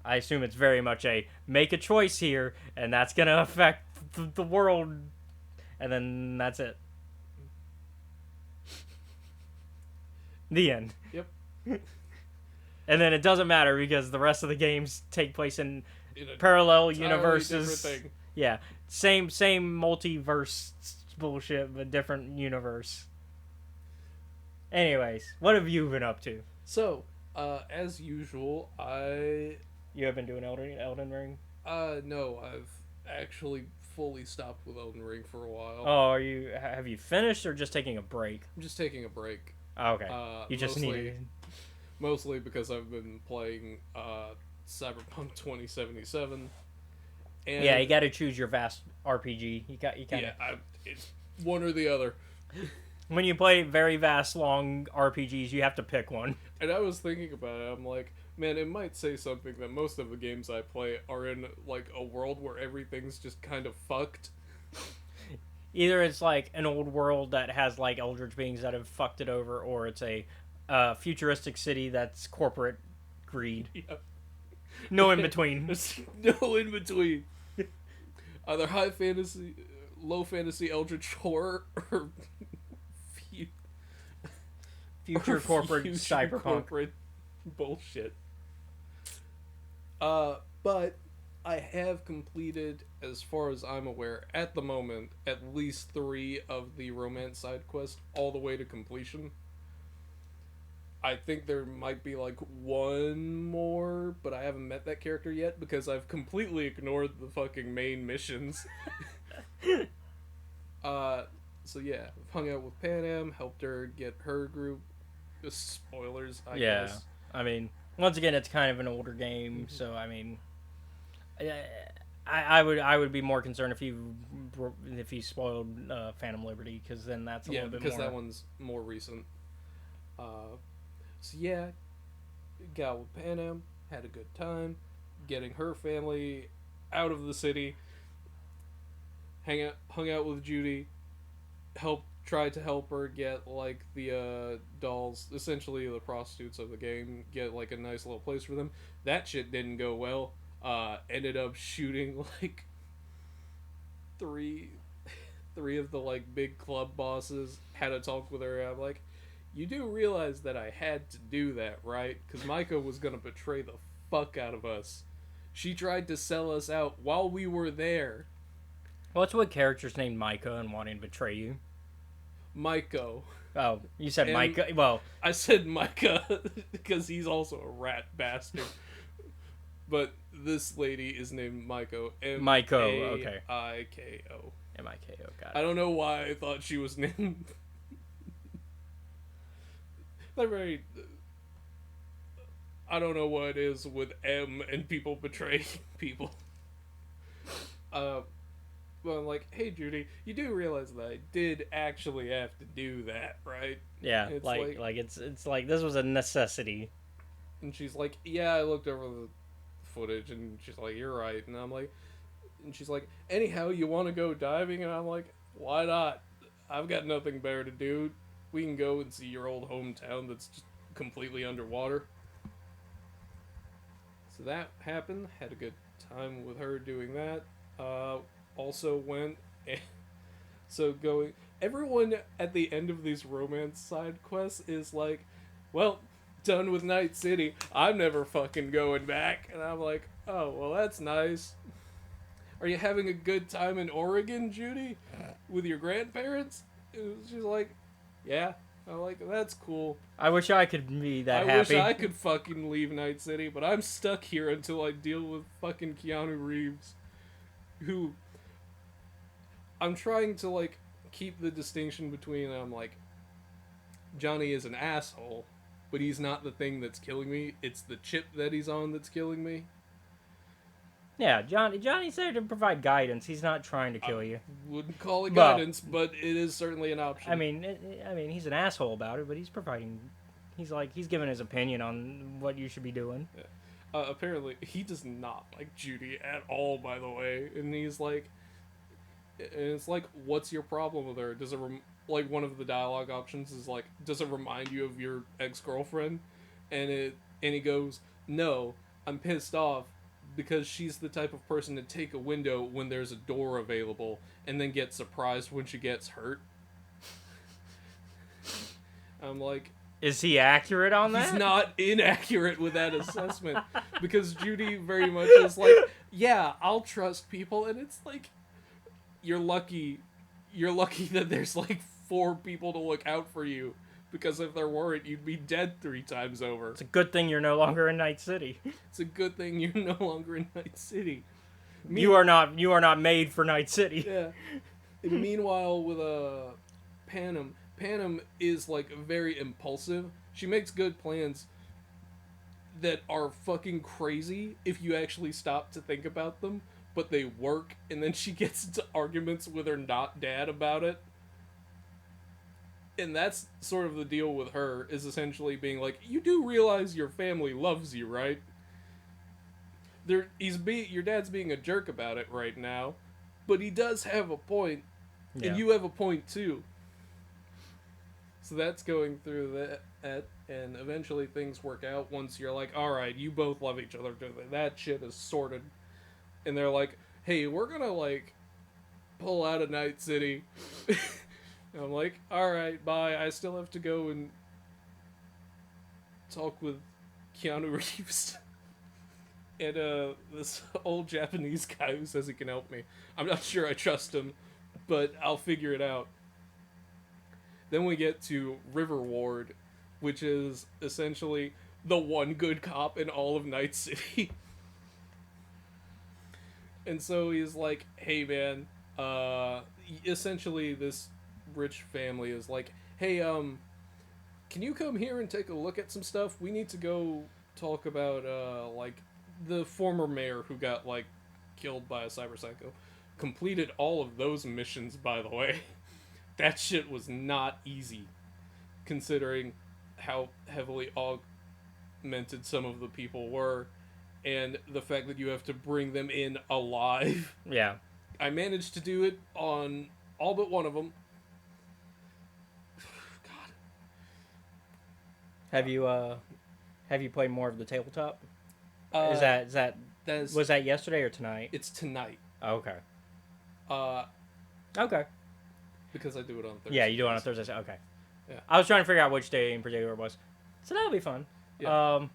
I assume it's very much a make a choice here, and that's gonna affect the world, and then that's it. The end. Yep. And then it doesn't matter because the rest of the games take place in parallel universes. Yeah, same multiverse bullshit, but different universe. Anyways, what have you been up to? So, as usual, You have been doing Elden Ring? No, I've actually fully stopped with Elden Ring for a while. Oh, have you finished or just taking a break? I'm just taking a break. Oh, okay. You just needed... Mostly because I've been playing Cyberpunk 2077. And yeah, you got to choose your vast RPG. It's one or the other. When you play very vast, long RPGs, you have to pick one. And I was thinking about it. I'm like, man, it might say something that most of the games I play are in like a world where everything's just kind of fucked. Either it's like an old world that has like eldritch beings that have fucked it over, or it's a futuristic city that's corporate greed. Yeah. No in between. There's no in between. Either high fantasy, low fantasy, eldritch horror, or future corporate future cyberpunk. corporate bullshit. But I have completed, as far as I'm aware, at the moment, at least 3 of the romance side quests all the way to completion. I think there might be like one more, but I haven't met that character yet because I've completely ignored the fucking main missions. So yeah, I've hung out with Panam, helped her get her group. Spoilers, I guess. I mean, once again, it's kind of an older game, so I mean, I would be more concerned if you spoiled Phantom Liberty, because then that's a little bit more. Yeah, because that one's more recent. So yeah, got with Panam, had a good time, getting her family out of the city. Hung out with Judy, tried to help her get like the dolls, essentially the prostitutes of the game, get like a nice little place for them. That shit didn't go well. Ended up shooting like three of the like big club bosses. Had a talk with her. I'm like, you do realize that I had to do that, right? Because Micah was gonna betray the fuck out of us. She tried to sell us out while we were there. What's what character's named Micah and wanting to betray you? Micah. Oh, you said Micah? Well, I said Micah because he's also a rat bastard. But this lady is named Micah. Micah, okay. M-I-K-O. M-I-K-O, got it. I don't know why I thought she was named... They're very... I don't know what it is with M and people betraying people. Well, I'm like, hey Judy, you do realize that I did actually have to do that, right? Yeah, it's like it's like this was a necessity. And she's like, yeah, I looked over the footage, and she's like, you're right. And I'm like, and she's like, anyhow, you want to go diving? And I'm like, why not? I've got nothing better to do. We can go and see your old hometown that's just completely underwater. So that happened. Had a good time with her doing that. Also went... So going... Everyone at the end of these romance side quests is like, well, done with Night City. I'm never fucking going back. And I'm like, oh, well, that's nice. Are you having a good time in Oregon, Judy? With your grandparents? She's like, yeah. I'm like, that's cool. I wish I could be that happy. I wish I could fucking leave Night City, but I'm stuck here until I deal with fucking Keanu Reeves. Who... I'm trying to, like, keep the distinction between, like, Johnny is an asshole, but he's not the thing that's killing me. It's the chip that he's on that's killing me. Yeah, Johnny's there to provide guidance. He's not trying to kill you. Wouldn't call it guidance, but it is certainly an option. I mean, he's an asshole about it, but he's providing... He's giving his opinion on what you should be doing. Yeah. Apparently, he does not like Judy at all, by the way. And he's like... And it's like, what's your problem with her? Does it like one of the dialogue options is like, does it remind you of your ex-girlfriend? And he goes, no, I'm pissed off because she's the type of person to take a window when there's a door available and then get surprised when she gets hurt. I'm like, is he accurate on that? He's not inaccurate with that assessment because Judy very much is like, yeah, I'll trust people, and it's like, you're lucky that there's like 4 people to look out for you, because if there weren't, you'd be dead 3 times over. It's a good thing you're no longer in Night City. It's a good thing you're no longer in Night City. You are not made for Night City. Yeah. And meanwhile, with Panam is like very impulsive. She makes good plans that are fucking crazy if you actually stop to think about them, but they work, and then she gets into arguments with her dad about it. And that's sort of the deal with her, is essentially being like, you do realize your family loves you, right? Your dad's being a jerk about it right now, but he does have a point, and you have a point too. So that's going through that, and eventually things work out once you're like, alright, you both love each other, that shit is sorted. And they're like, hey, we're gonna, like, pull out of Night City. And I'm like, alright, bye. I still have to go and talk with Keanu Reeves and this old Japanese guy who says he can help me. I'm not sure I trust him, but I'll figure it out. Then we get to River Ward, which is essentially the one good cop in all of Night City. And so he's like, hey man, essentially this rich family is like, hey, can you come here and take a look at some stuff? We need to go talk about, like, the former mayor who got, like, killed by a cyber psycho. Completed all of those missions, by the way. That shit was not easy, considering how heavily augmented some of the people were, and the fact that you have to bring them in alive. Yeah. I managed to do it on all but one of them. God. Have you played more of the tabletop? Was that yesterday or tonight? It's tonight. Oh, okay. Okay. Because I do it on Thursday. Yeah, you do it on Thursday. Okay. Yeah. I was trying to figure out which day in particular it was. So that'll be fun. Yeah.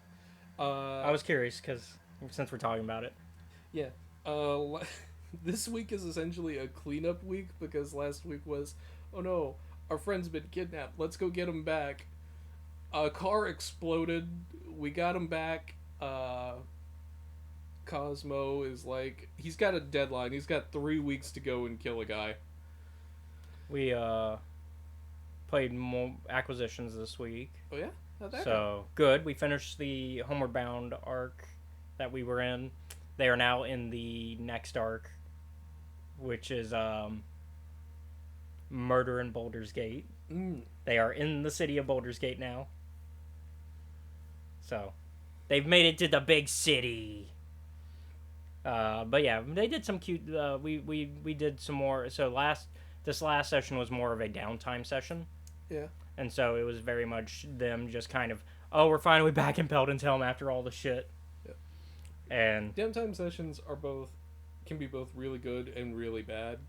I was curious because since we're talking about it. Yeah. This week is essentially a cleanup week because last week was, oh no, our friend's been kidnapped. Let's go get him back. A car exploded. We got him back. Cosmo is like, he's got a deadline. He's got 3 weeks to go and kill a guy. We played more acquisitions this week. Oh yeah? How'd that go? Good. We finished the Homeward Bound arc that we were in. They are now in the next arc, which is Murder in Baldur's Gate. They are in the city of Baldur's Gate now. So, they've made it to the big city. But yeah, they did some cute. We did some more. So this last session was more of a downtime session. Yeah. And so it was very much them just kind of, oh, we're finally back in Pelton's Helm after all the shit. Yeah. And downtime sessions can be both really good and really bad.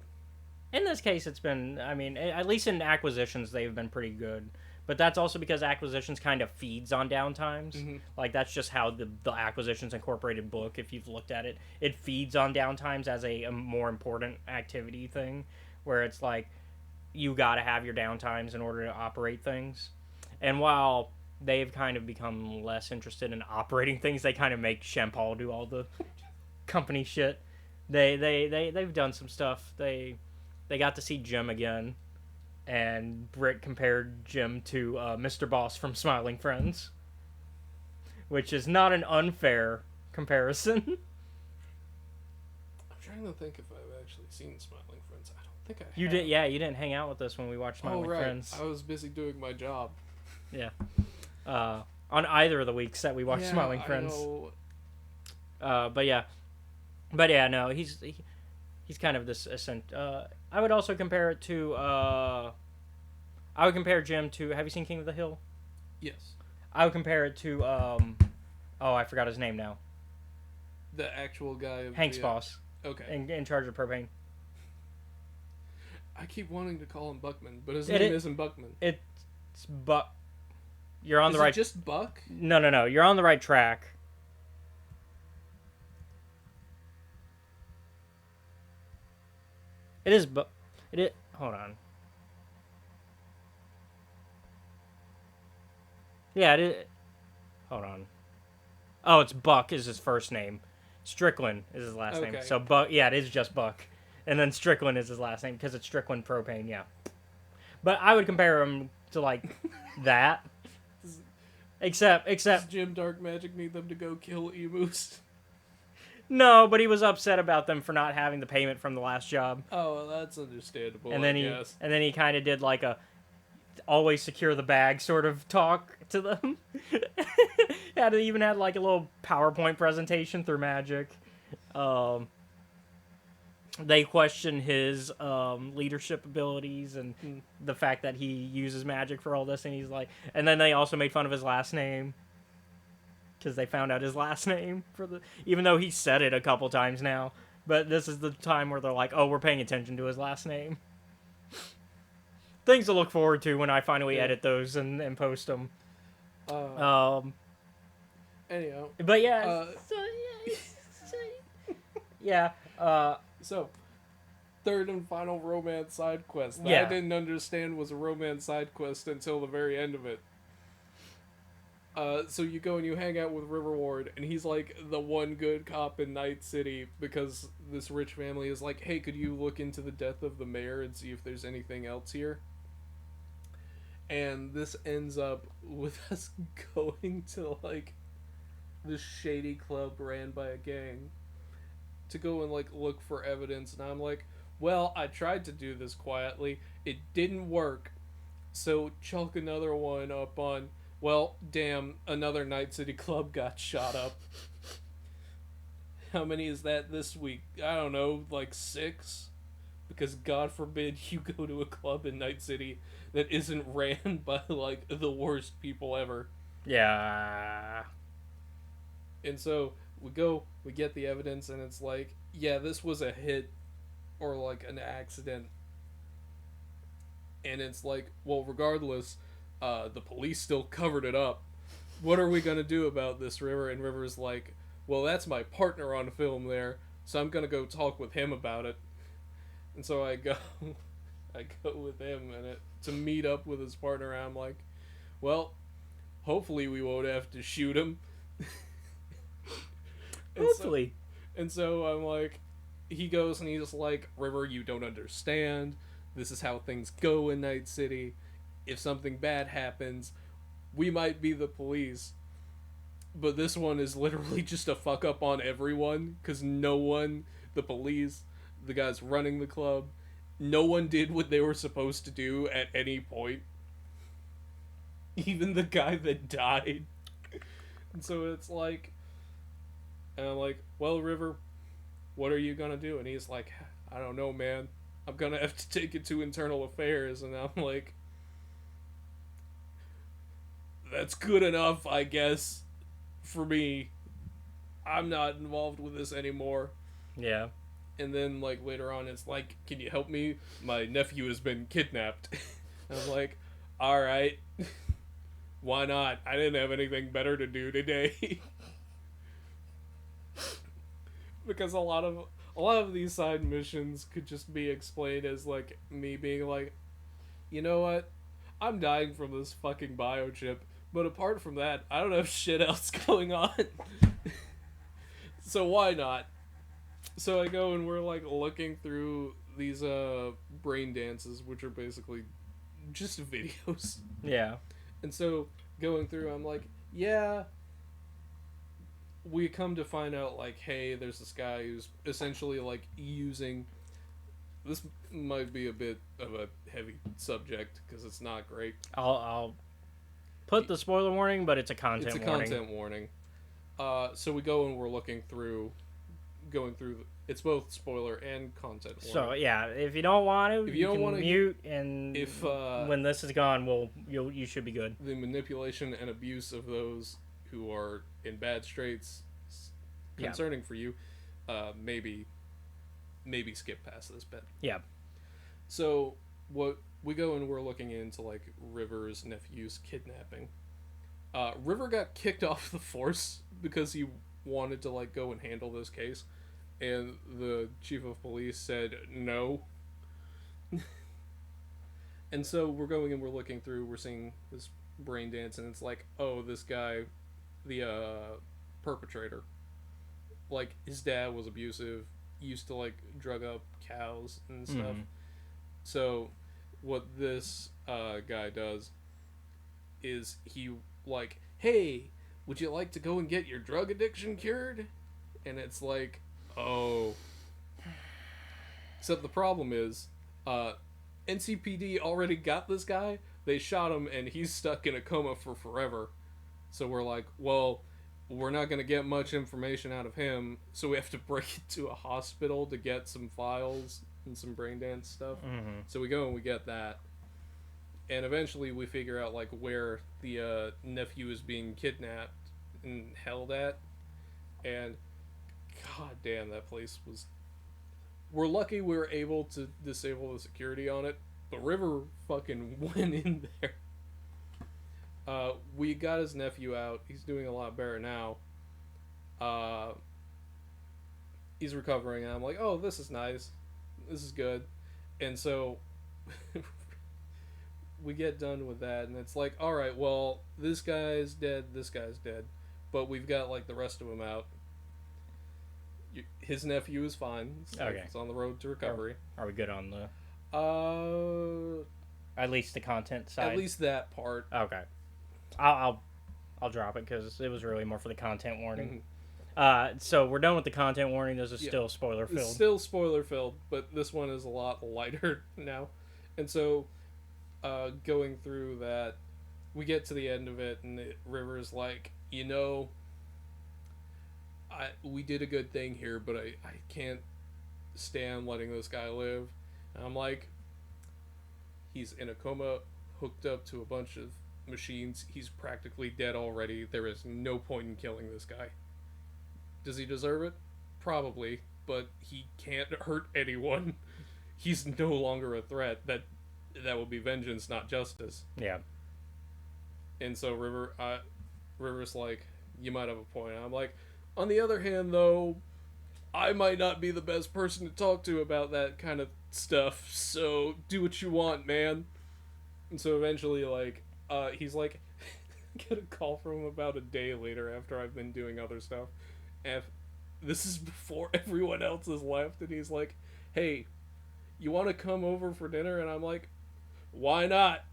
In this case, it's been, I mean, at least in acquisitions, they've been pretty good. But that's also because acquisitions kind of feeds on downtimes. Mm-hmm. Like, that's just how the Acquisitions Incorporated book, if you've looked at it, it feeds on downtimes as a more important activity thing, where it's like, you gotta have your downtimes in order to operate things. And while they've kind of become less interested in operating things, they kind of make Shampal do all the company shit. They've done some stuff. They got to see Jim again. And Britt compared Jim to Mr. Boss from Smiling Friends, which is not an unfair comparison. I'm trying to think if I've actually seen Smiling Friends. I don't think I have. You did, yeah. You didn't hang out with us when we watched Smiling Friends. I was busy doing my job. Yeah. On either of the weeks that we watched Smiling Friends. But yeah, no, he's kind of this I would also compare it to I would compare Jim to, have you seen King of the Hill? Yes. I would compare it to I forgot his name now. The actual guy Hank's boss. Okay. In charge of propane. I keep wanting to call him Buckman, but his name isn't Buckman. It's Buck. You're on the right. Is it just Buck? No. You're on the right track. It is Buck. Hold on. Yeah, it is. Hold on. Oh, it's Buck is his first name. Strickland is his last name. So Buck, yeah, it is just Buck. And then Strickland is his last name because it's Strickland Propane, yeah. But I would compare him to, like, that. Except... Does Jim Dark Magic need them to go kill emus? No, but he was upset about them for not having the payment from the last job. Oh, well, that's understandable, and then he kind of did, like, a always secure the bag sort of talk to them. Even had, like, a little PowerPoint presentation through magic. They question his leadership abilities and the fact that he uses magic for all this, and he's like, and then they also made fun of his last name because they found out his last name even though he said it a couple times now. But this is the time where they're like, oh, we're paying attention to his last name. Things to look forward to when I finally edit those and post them. Um, Anyhow, but yeah, uh, yeah. so third and final romance side quest that I Yeah. didn't understand was a romance side quest until the very end of it. So you go and you hang out with River Ward, and he's like the one good cop in Night City because this rich family is like, hey, could you look into the death of the mayor and see if there's anything else here? And this ends up with us going to like this shady club ran by a gang to go and like look for evidence, and I'm like, well, I tried to do this quietly, it didn't work, so chalk another one up on, well, damn, another Night City club got shot up. How many is that this week? I don't know, like 6? Because God forbid you go to a club in Night City that isn't ran by like the worst people ever. Yeah. And so we go, we get the evidence, and it's like, yeah, this was a hit or like an accident. And it's like, well, regardless, the police still covered it up. What are we gonna do about this, River? And River's like, well, that's my partner on film there, so I'm gonna go talk with him about it. And so I go, I go with him to meet up with his partner. And I'm like, well, hopefully we won't have to shoot him. Hopefully. And so I'm like, he goes and he's like, River, you don't understand. This is how things go in Night City. If something bad happens, we might be the police. But this one is literally just a fuck up on everyone. Because no one, the police, the guys running the club, no one did what they were supposed to do at any point. Even the guy that died. And so it's like, and I'm like, well, River, what are you gonna do? And he's like, I don't know, man. I'm gonna have to take it to internal affairs. And I'm like, that's good enough, I guess, for me. I'm not involved with this anymore. Yeah. And then, like, later on, it's like, can you help me? My nephew has been kidnapped. And I'm like, alright. Why not? I didn't have anything better to do today. Because a lot of these side missions could just be explained as like me being like, you know what, I'm dying from this fucking biochip, but apart from that, I don't have shit else going on. So why not? So I go and we're like looking through these brain dances, which are basically just videos. Yeah. And so going through, I'm like, yeah. We come to find out, like, hey, there's this guy who's essentially, like, using... This might be a bit of a heavy subject, because it's not great. I'll put the spoiler warning, but it's a content warning. It's a content warning. So we go and we're going through... It's both spoiler and content warning. So, yeah, if you don't want to, if you don't want to mute, and when this is gone, you should be good. The manipulation and abuse of those who are in bad straits concerning for you, maybe skip past this bit. Yeah. So what we go and we're looking into like River's nephew's kidnapping. River got kicked off the force because he wanted to like go and handle this case, and the chief of police said no. And so we're going and we're looking through, we're seeing this brain dance, and it's like, oh, this guy, the perpetrator, like his dad was abusive, used to like drug up cows and stuff. Mm-hmm. So what this guy does is he like, hey, would you like to go and get your drug addiction cured? And it's like, oh. Except the problem is NCPD already got this guy. They shot him and he's stuck in a coma for forever. So we're like, well, we're not going to get much information out of him, so we have to break it to a hospital to get some files and some brain dance stuff. Mm-hmm. So we go and we get that. And eventually we figure out like where the nephew is being kidnapped and held at. And god damn, that place was... We're lucky we were able to disable the security on it, but River fucking went in there. We got his nephew out. He's doing a lot better now. He's recovering, and I'm like, oh, this is nice. This is good. And so we get done with that, and it's like, all right, well, this guy's dead, but we've got like the rest of them out. His nephew is fine. Okay. It's on the road to recovery. Are we good on the? At least the content side. At least that part. Okay. I'll drop it because it was really more for the content warning. So we're done with the content warning. This is still spoiler filled. It's still spoiler filled, but this one is a lot lighter now. And so, going through that, we get to the end of it, and River's like, we did a good thing here, but I can't stand letting this guy live. And I'm like, he's in a coma, hooked up to a bunch of machines. He's practically dead already. There is no point in killing this guy. Does he deserve it? Probably, but he can't hurt anyone. He's no longer a threat. That will be vengeance, not justice. Yeah. And so River's like, you might have a point. I'm like, on the other hand, though, I might not be the best person to talk to about that kind of stuff, so do what you want, man. And so eventually, like, he's like, get a call from him about a day later after I've been doing other stuff. And this is before everyone else has left, and he's like, hey, you want to come over for dinner? And I'm like, why not?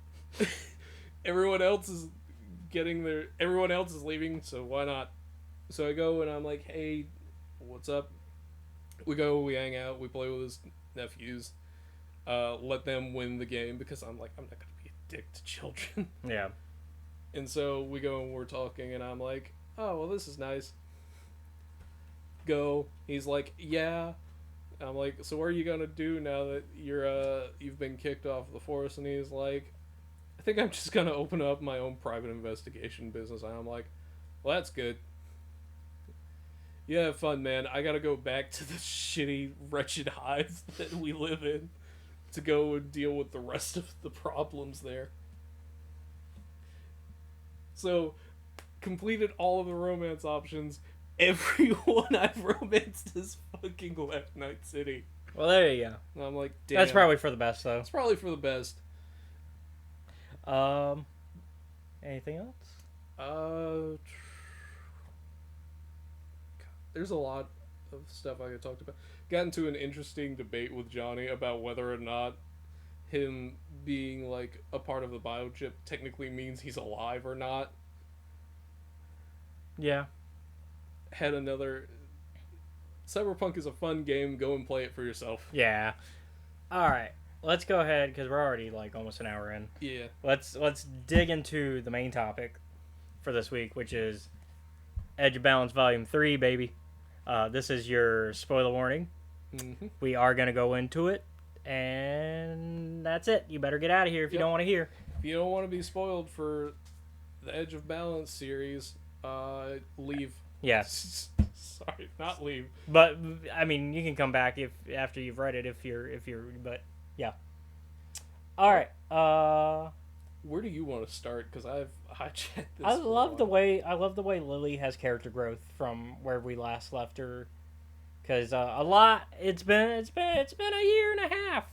Everyone else is leaving, so why not? So I go, and I'm like, hey, what's up? We go, we hang out, we play with his nephews, let them win the game, because I'm like, I'm not going to be a dick to children. Yeah. And so we go, and we're talking, and I'm like, oh, well, this is nice. Go. He's like, yeah. I'm like, so what are you gonna do now that you've been kicked off the force? And he's like, I think I'm just gonna open up my own private investigation business. And I'm like, well, that's good. Yeah, have fun, man. I gotta go back to the shitty, wretched hive that we live in to go and deal with the rest of the problems there. So, completed all of the romance options. Everyone I've romanced has fucking left Night City. Well, there you go. And I'm like, damn. That's probably for the best, though. It's probably for the best. Anything else? There's a lot of stuff I could talk about. Got into an interesting debate with Johnny about whether or not him being, like, a part of the biochip technically means he's alive or not. Yeah. Had another... Cyberpunk is a fun game. Go and play it for yourself. Yeah. Alright. Let's go ahead, because we're already, like, almost an hour in. Yeah. Let's dig into the main topic for this week, which is Edge of Balance Volume 3, baby. This is your spoiler warning. Mm-hmm. We are going to go into it, and that's it. You better get out of here if you don't want to hear. If you don't want to be spoiled for the Edge of Balance series, leave. Yes. Sorry, not leave. But I mean, you can come back after you've read it if you're but yeah. All right. Where do you want to start? Because I've hijacked this. I love the way Lily has character growth from where we last left her. Because it's been a year and a half,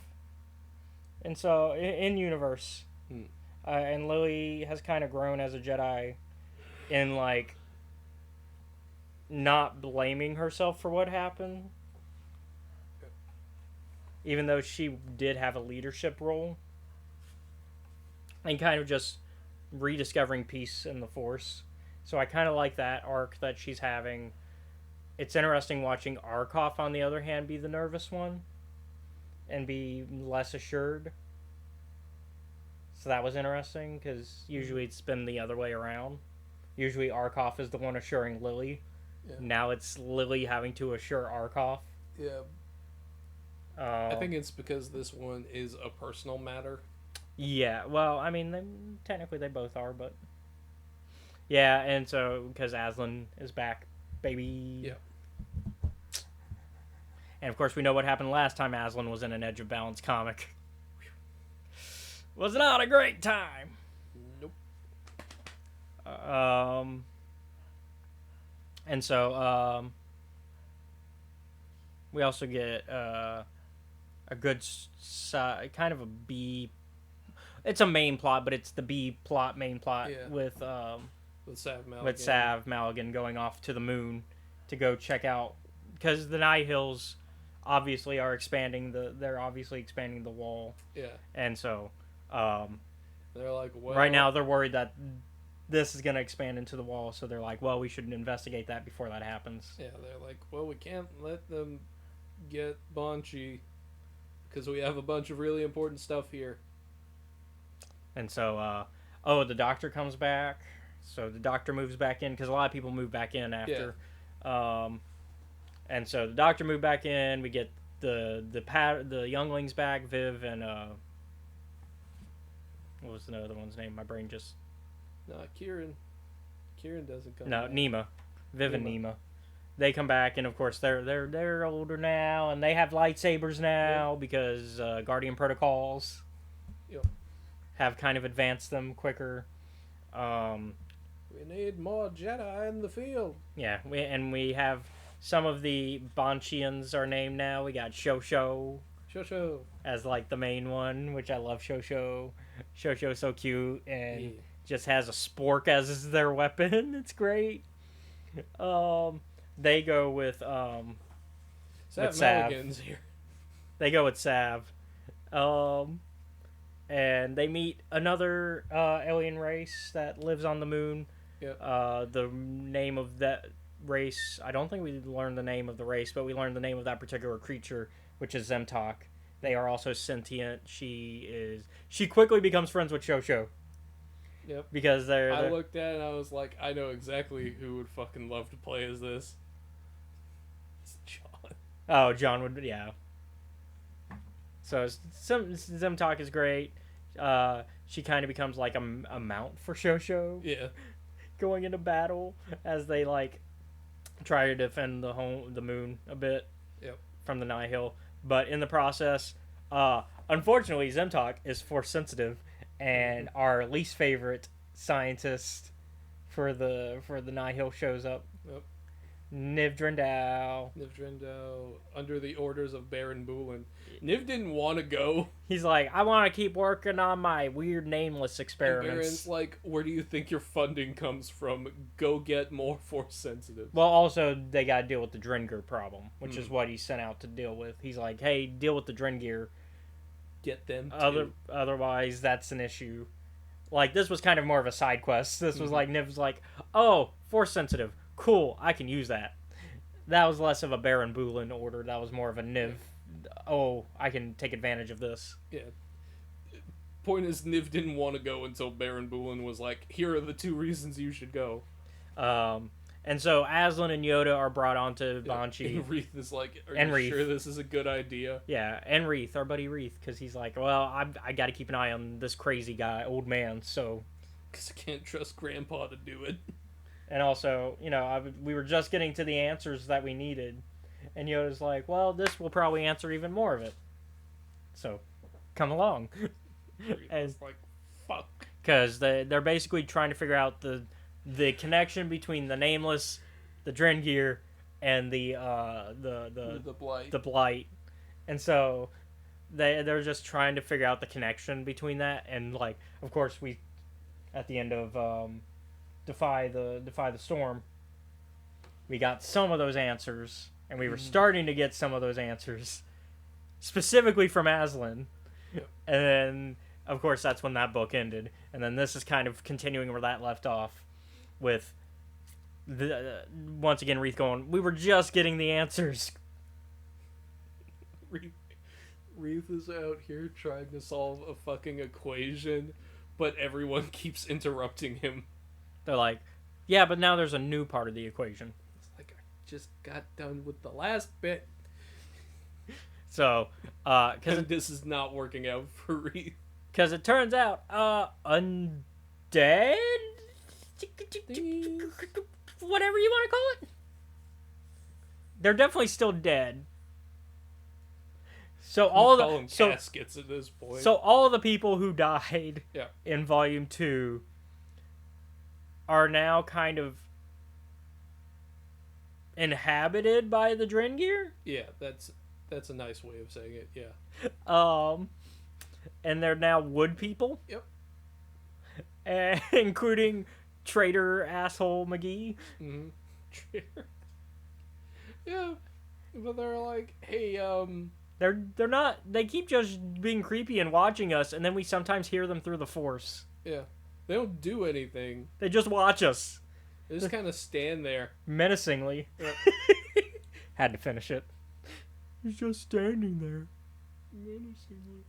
and so in universe, and Lily has kind of grown as a Jedi, in like not blaming herself for what happened, even though she did have a leadership role, and kind of just rediscovering peace in the Force. So I kind of like that arc that she's having. It's interesting watching Arkoff, on the other hand, be the nervous one and be less assured. So that was interesting, because usually it's been the other way around. Usually Arkoff is the one assuring Lily. Yeah. Now it's Lily having to assure Arkoff. Yeah. I think it's because this one is a personal matter. Yeah, well, I mean, technically they both are, but... Yeah, and so, because Aslan is back, baby. Yeah. And of course we know what happened last time Aslan was in an Edge of Balance comic. Was not a great time. Nope. And so we also get a good kind of a B. It's a main plot, but it's the B plot, main plot with Sav Maligan going off to the moon to go check out, because the Night Hills obviously are expanding they're obviously expanding the wall. Yeah. And so they're like, well, right now they're worried that this is going to expand into the wall, so they're like, well, we should investigate that before that happens. Yeah, they're like, well, we can't let them get Banshee because we have a bunch of really important stuff here. And so, the doctor comes back. So the doctor moves back in, because a lot of people move back in after. Yeah. And so the doctor moved back in. We get the younglings back, Viv and what was the other one's name? My brain just. Kieran. Kieran doesn't come. No, back. Nema. Viv and Nema. They come back, and of course they're older now, and they have lightsabers now because Guardian protocols have kind of advanced them quicker. We need more Jedi in the field. Yeah, we have some of the Bansheeans are named now. We got Shosho as like the main one, which I love. Shosho's so cute, and just has a spork as their weapon. It's great. They go with Sav. Here. They go with Sav. And they meet another alien race that lives on the moon. Yep. The name of that race, I don't think we learned the name of the race, but we learned the name of that particular creature, which is Zemtok. They are also sentient. She quickly becomes friends with Shosho. Yep. Because I looked at it and I was like, I know exactly who would fucking love to play as this. It's John. Oh, John would, yeah. So Zemtok is great. She kind of becomes like a mount for Shosho. Yeah. Going into battle as they like try to defend the moon a bit. Yep. From the Nihil, but in the process, unfortunately, Zemtok is force sensitive, and our least favorite scientist for the Nihil shows up. Yep. Niv Drendau, under the orders of Baron Boolin. Niv didn't want to go. He's like, I want to keep working on my weird nameless experiments. And Baron's like, where do you think your funding comes from? Go get more force sensitive. Well, also, they got to deal with the Drengir problem, which is what he sent out to deal with. He's like, hey, deal with the Drengir. Get them too. Otherwise, that's an issue. Like, this was kind of more of a side quest. This was like, Niv's like, oh, force sensitive. Cool, I can use that. That was less of a Baron Boolin order. That was more of a Niv. Oh, I can take advantage of this. Yeah. Point is, Niv didn't want to go until Baron Boolin was like, here are the 2 reasons you should go. And so Aslan and Yoda are brought onto Banshee. And Reeth is like, are you sure this is a good idea? Yeah, and Reeth, our buddy Reeth, because he's like, well, I got to keep an eye on this crazy guy, old man, so... Because I can't trust Grandpa to do it. And also, we were just getting to the answers that we needed. And Yoda's like, well, this will probably answer even more of it. So, come along. And like, fuck. Because they're basically trying to figure out the connection between the Nameless, the Drengir, and the Blight. The Blight. And so, they're just trying to figure out the connection between that. And, like, of course, we, at the end of... Defy the Storm, we got some of those answers, and we were starting to get some of those answers, specifically from Aslan. Yep. And then, of course, that's when that book ended. And then this is kind of continuing where that left off, with once again Reeth going, we were just getting the answers. Reeth is out here trying to solve a fucking equation, but everyone keeps interrupting him. They're like, yeah, but now there's a new part of the equation. It's like, I just got done with the last bit. So, because this is not working out for Reeth. Because it turns out, undead? Whatever you want to call it. They're definitely still dead. So caskets at this point. So all the people who died in Volume 2 are now kind of inhabited by the Drengir. Yeah, that's a nice way of saying it. Yeah. And they're now wood people. Yep. Including traitor asshole McGee. Mm-hmm. Yeah, but they're like, hey, They're not. They keep just being creepy and watching us, and then we sometimes hear them through the force. Yeah, they don't do anything. They just watch us. They just kind of stand there Menacingly. Yep. Had to finish it. He's just standing there. menacingly,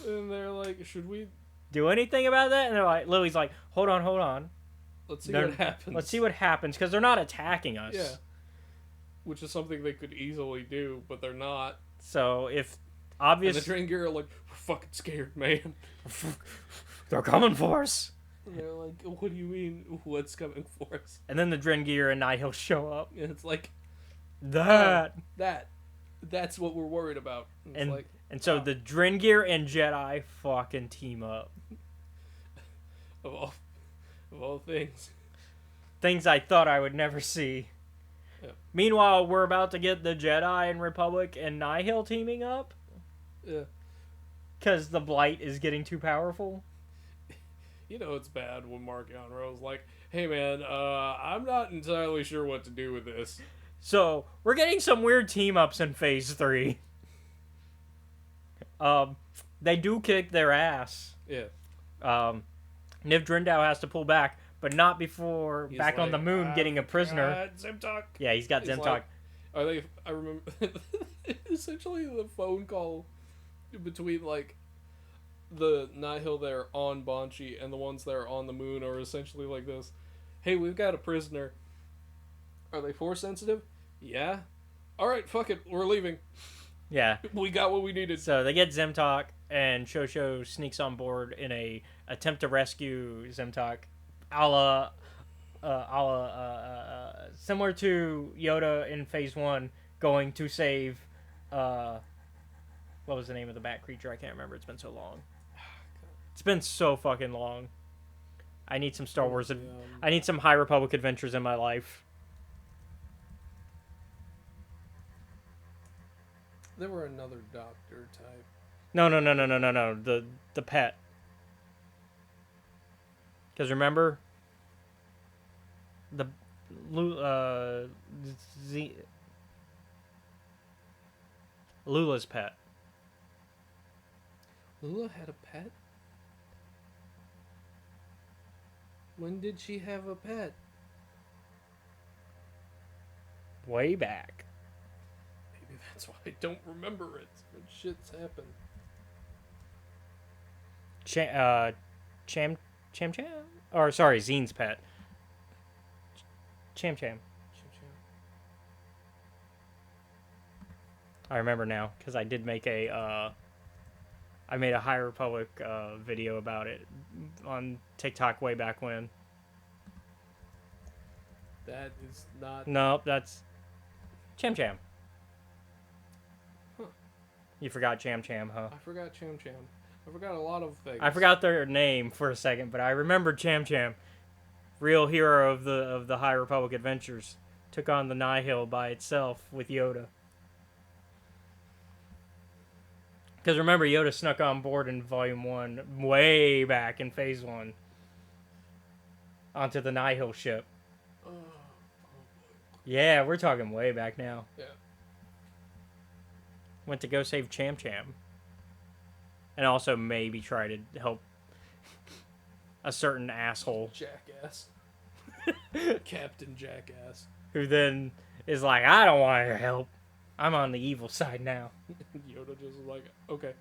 and they're like, should we do anything about that? And they're like, Lily's like, hold on. let's see what happens? Let's see what happens, because they're not attacking us. Yeah. Which is something they could easily do, but they're not. So if And obviously the Drengir are like, we're fucking scared, man. they're coming for us, And they're like, what do you mean, what's coming for us? and then the Drengir and Nihil show up. And it's like, that's what we're worried about. And it's like, and so the Drengir and Jedi fucking team up. of all things. Things I thought I would never see. Yeah. Meanwhile, we're about to get the Jedi and Republic and Nihil teaming up. Yeah. Because the Blight is getting too powerful. You know it's bad when Mark Yonro's like, hey man, I'm not entirely sure what to do with this. So, we're getting some weird team-ups in Phase 3. They do kick their ass. Yeah. Niv Drindow has to pull back, but not before He's back on like, the moon getting a prisoner. Zemtok. Yeah, he's got He's Zemtok. like, are they? I remember essentially the phone call between like the Nihil that are on Banshee and the ones that are on the moon are essentially like this. Hey, we've got a prisoner. Are they force sensitive? Yeah. All right, fuck it, we're leaving. Yeah. We got what we needed. So they get Zemtok, and Shosho sneaks on board in a attempt to rescue Zemtok, similar to Yoda in Phase 1, going to save, what was the name of the bat creature? I can't remember. It's been so long. It's been so fucking long. I need some Star Wars. I need some High Republic adventures in my life. There were another doctor type. No. The pet. Because remember, Lula's pet. Lula had a pet? When did she have a pet? Way back. Maybe that's why I don't remember it. When shit's happened. Cham? Or, sorry, Zine's pet. Cham. I remember now, because I did make I made a High Republic video about it on TikTok way back when. That is not... Nope, that's Cham. Huh. You forgot Cham, huh? I forgot Cham. I forgot a lot of things. I forgot their name for a second, but I remember Cham. Real hero of the High Republic adventures. Took on the Nihil by itself with Yoda. Because remember, Yoda snuck on board in Volume 1 way back in Phase 1. Onto the Nihil ship. Oh. Yeah, we're talking way back now. Yeah. Went to go save Cham. And also maybe try to help a certain asshole. Jackass. Captain Jackass. Who then is like, I don't want your help. I'm on the evil side now. Yoda just was like, okay.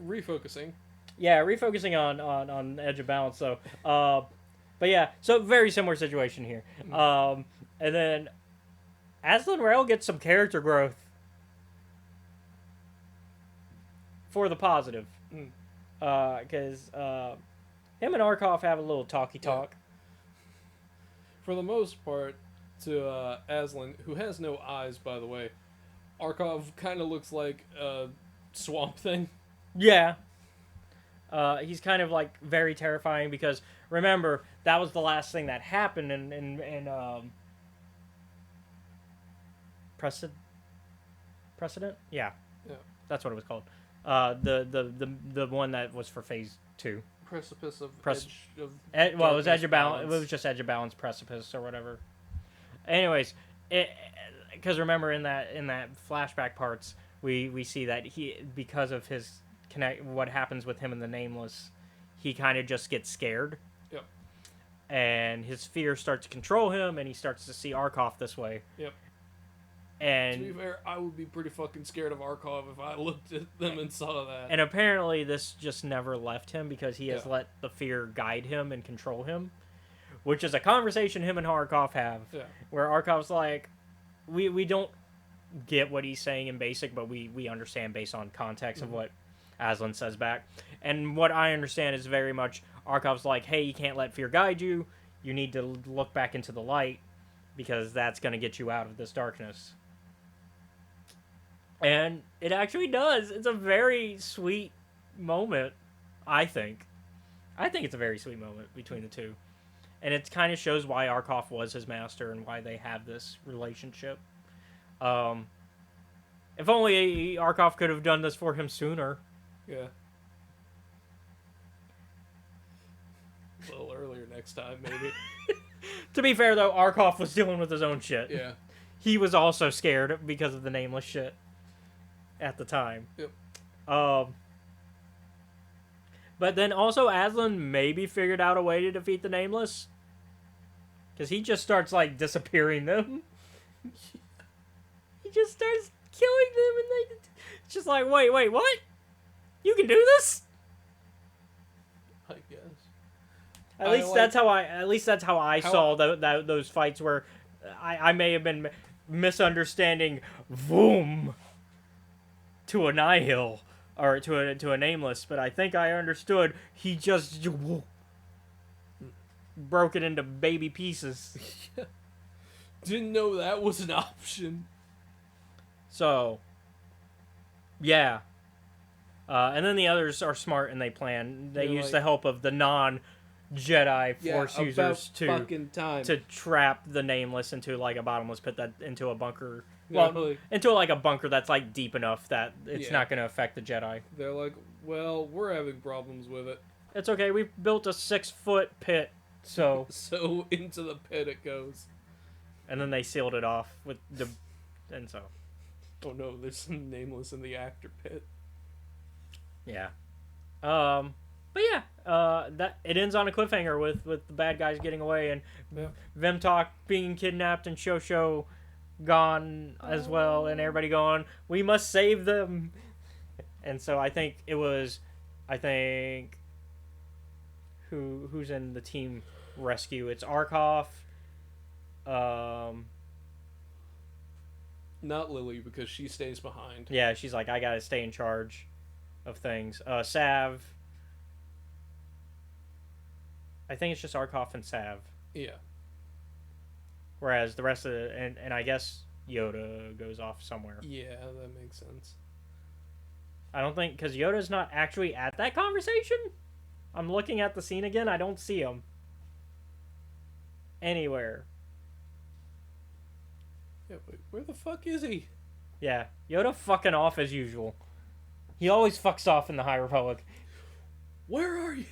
Refocusing. Yeah, refocusing on Edge of Balance, though. But yeah, so very similar situation here. And then Aslan Rael gets some character growth for the positive. Because him and Arkoff have a little talky talk. For the most part, to Aslan, who has no eyes, by the way, Arkoff kind of looks like a Swamp Thing. Yeah. He's kind of like very terrifying because remember that was the last thing that happened in precedent. Yeah, that's what it was called. The one that was for phase 2. Precipice of it was edge of balance. balance. It was just edge of balance precipice or whatever. Anyways, because remember in that flashback parts we see that he, because of his what happens with him and the Nameless, he kind of just gets scared. Yep. And his fear starts to control him, and he starts to see Arkoff this way. Yep. And to be fair, I would be pretty fucking scared of Arkoff if I looked at them and saw that. And apparently this just never left him because he has let the fear guide him and control him, which is a conversation him and Arkoff have. Yeah. Where Arkoff's like, we don't get what he's saying in basic, but we understand based on context of what Aslan says back. And what I understand is very much Arkoff's like, hey, you can't let fear guide you. You need to look back into the light because that's going to get you out of this darkness. And it actually does. It's a very sweet moment, I think. I think it's a very sweet moment between the two. And it kind of shows why Arkoff was his master and why they have this relationship. If only Arkoff could have done this for him sooner. Yeah. A little earlier next time, maybe. To be fair, though, Arkoff was dealing with his own shit. Yeah. He was also scared because of the Nameless shit at the time. Yep. But then also Aslan maybe figured out a way to defeat the Nameless. Because he just starts, like, disappearing them. He just starts killing them, and it's just like, wait, what? You can do this? I guess. At least that's how I saw those fights where I may have been misunderstanding Voom to a Nihil or to a Nameless, but I think I understood he just broke it into baby pieces. Didn't know that was an option. So, yeah. And then the others are smart and they plan. They use the help of the non-Jedi Force users to trap the Nameless into like a bottomless pit, into a bunker. Well, into like a bunker that's like deep enough that it's not going to affect the Jedi. They're like, well, we're having problems with it. It's okay. We built a 6-foot pit, so so into the pit it goes. And then they sealed it off with the, and so. Oh no, there's some Nameless in the actor pit. Yeah. But yeah, that it ends on a cliffhanger with the bad guys getting away and Vemtok being kidnapped and Shosho gone as well, and everybody going, we must save them. And so I think it was, who's in the team rescue? It's Arkoff. Not Lily, because she stays behind. Yeah, she's like, I gotta stay in charge of things. Sav. I think it's just Arkoff and Sav. Yeah. Whereas the rest of it, and I guess Yoda goes off somewhere. Yeah, that makes sense. I don't think, because Yoda's not actually at that conversation. I'm looking at the scene again. I don't see him anywhere. Yeah, but where the fuck is he? Yeah, Yoda fucking off as usual. He always fucks off in the High Republic. Where are you?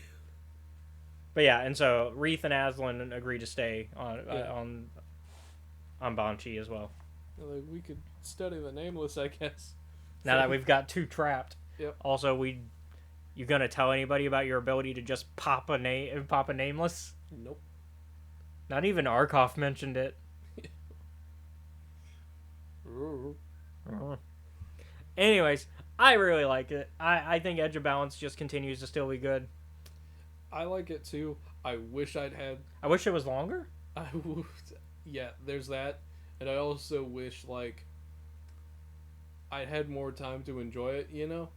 But yeah, and so Reeth and Aslan agree to stay on Banshee as well. Like, we could study the Nameless, I guess. Now that we've got 2 trapped. Yep. Also, you gonna tell anybody about your ability to just pop a Nameless? Nope. Not even Arkoff mentioned it. Anyways, I really like it. I think Edge of Balance just continues to still be good. I like it too. I wish I'd had... I wish it was longer. Yeah, there's that. And I also wish, like, I had more time to enjoy it, you know?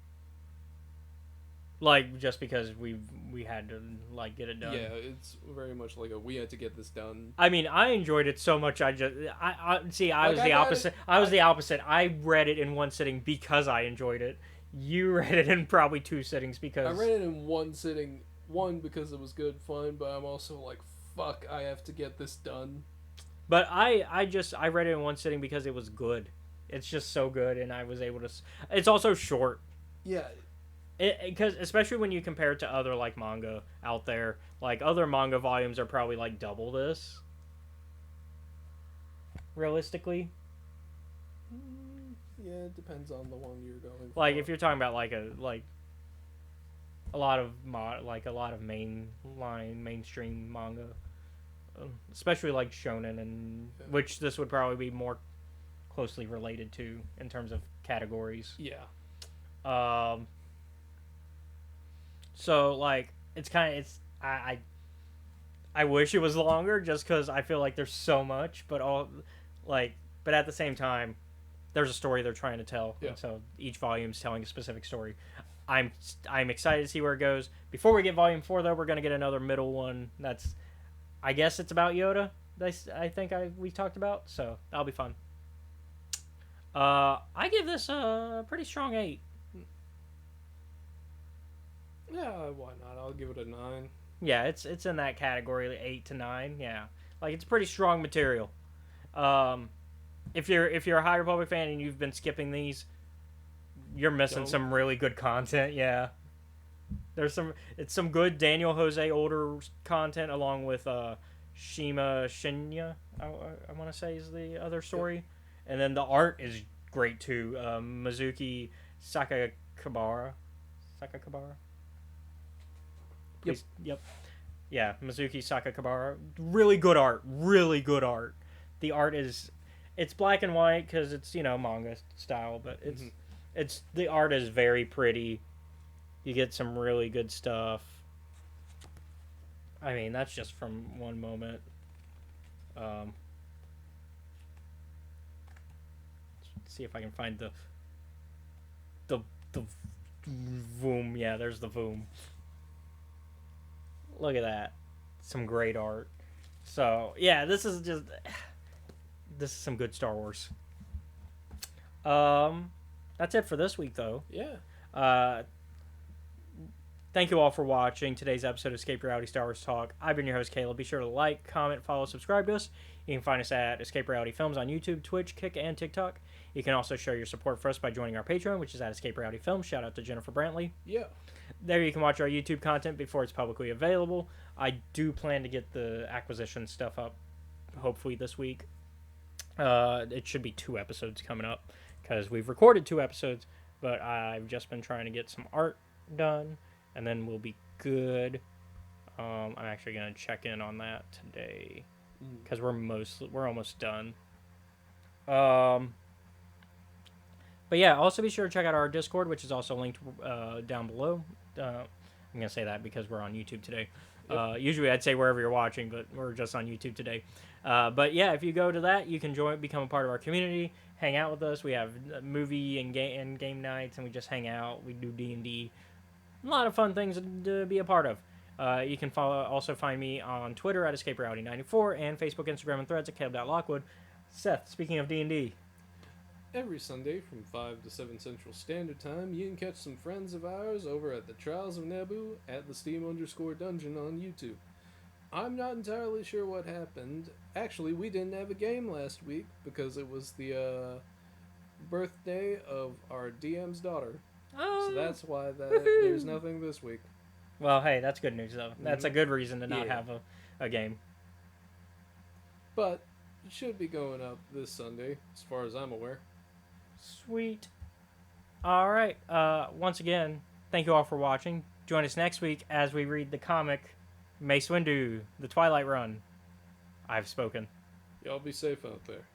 Like, just because we had to, like, get it done. Yeah, it's very much like we had to get this done. I mean, I enjoyed it so much, I was the opposite. I was the opposite. I read it in one sitting because I enjoyed it. You read it in probably 2 sittings because I read it in one sitting. One, because it was good fun, but I'm also like, fuck, I have to get this done. But I read it in 1 sitting because it was good. It's just so good, and I was able to. It's also short. Yeah. Because especially when you compare it to other like manga out there, like other manga volumes are probably like double this. Realistically, Yeah, it depends on the one you're going for. like if you're talking about like a lot of like a lot of mainstream manga, especially like shonen, and which this would probably be more closely related to in terms of categories. Yeah. So like it's kind of I wish it was longer just because I feel like there's so much, but but at the same time, there's a story they're trying to tell, Yeah. and so each volume's telling a specific story. I'm excited to see where it goes. Before we get volume 4, though, we're gonna get another middle one. That's, I guess it's about Yoda. I think we talked about, so that'll be fun. I give this a pretty strong 8. Yeah, why not? I'll give it a 9. Yeah, it's in that category, 8 to 9. Yeah, like it's pretty strong material. If you're a High Republic fan and you've been skipping these, you're missing some really good content. Yeah, it's some good Daniel Jose older content along with Shima Shinya. I want to say is the other story, yep. And then the art is great too. Mizuki Sakakibara. Please, yep. Yeah, Mizuki Sakakibara. Really good art. Really good art. The art it's black and white because it's manga style, but it's the art is very pretty. You get some really good stuff. I mean, that's just from one moment. Let's see if I can find the voom. Yeah, there's the voom. Look at that. Some great art. So, yeah, this is some good Star Wars. That's it for this week, though. Yeah. Thank you all for watching today's episode of Escape Reality Star Wars Talk. I've been your host, Caleb. Be sure to like, comment, follow, subscribe to us. You can find us at Escape Reality Films on YouTube, Twitch, Kick, and TikTok. You can also show your support for us by joining our Patreon, which is at Escape Reality Films. Shout out to Jennifer Brantley. Yeah. There you can watch our YouTube content before it's publicly available. I do plan to get the acquisition stuff up, hopefully this week. It should be 2 episodes coming up because we've recorded 2 episodes, but I've just been trying to get some art done, and then we'll be good. I'm actually gonna check in on that today because we're almost done. But yeah, also be sure to check out our Discord, which is also linked down below. I'm gonna say that because we're on YouTube today. Yep. Usually I'd say wherever you're watching, but we're just on YouTube today. But yeah, if you go to that, you can become a part of our community, hang out with us. We have movie and game nights, and we just hang out. We do D&D. A lot of fun things to be a part of. You can also find me on Twitter at EscapeReality94 and Facebook, Instagram, and Threads at Caleb.Lockwood. Seth, speaking of D&D. Every Sunday from 5 to 7 Central Standard Time, you can catch some friends of ours over at the Trials of Naboo at the Steam_Dungeon on YouTube. I'm not entirely sure what happened. Actually, we didn't have a game last week because it was the birthday of our DM's daughter. Oh. So that's why there's nothing this week. Well, hey, that's good news, though. That's a good reason to not have a game. But it should be going up this Sunday, as far as I'm aware. Sweet. All right. Once again, thank you all for watching. Join us next week as we read the comic Mace Windu, The Twilight Run. I've spoken. Y'all be safe out there.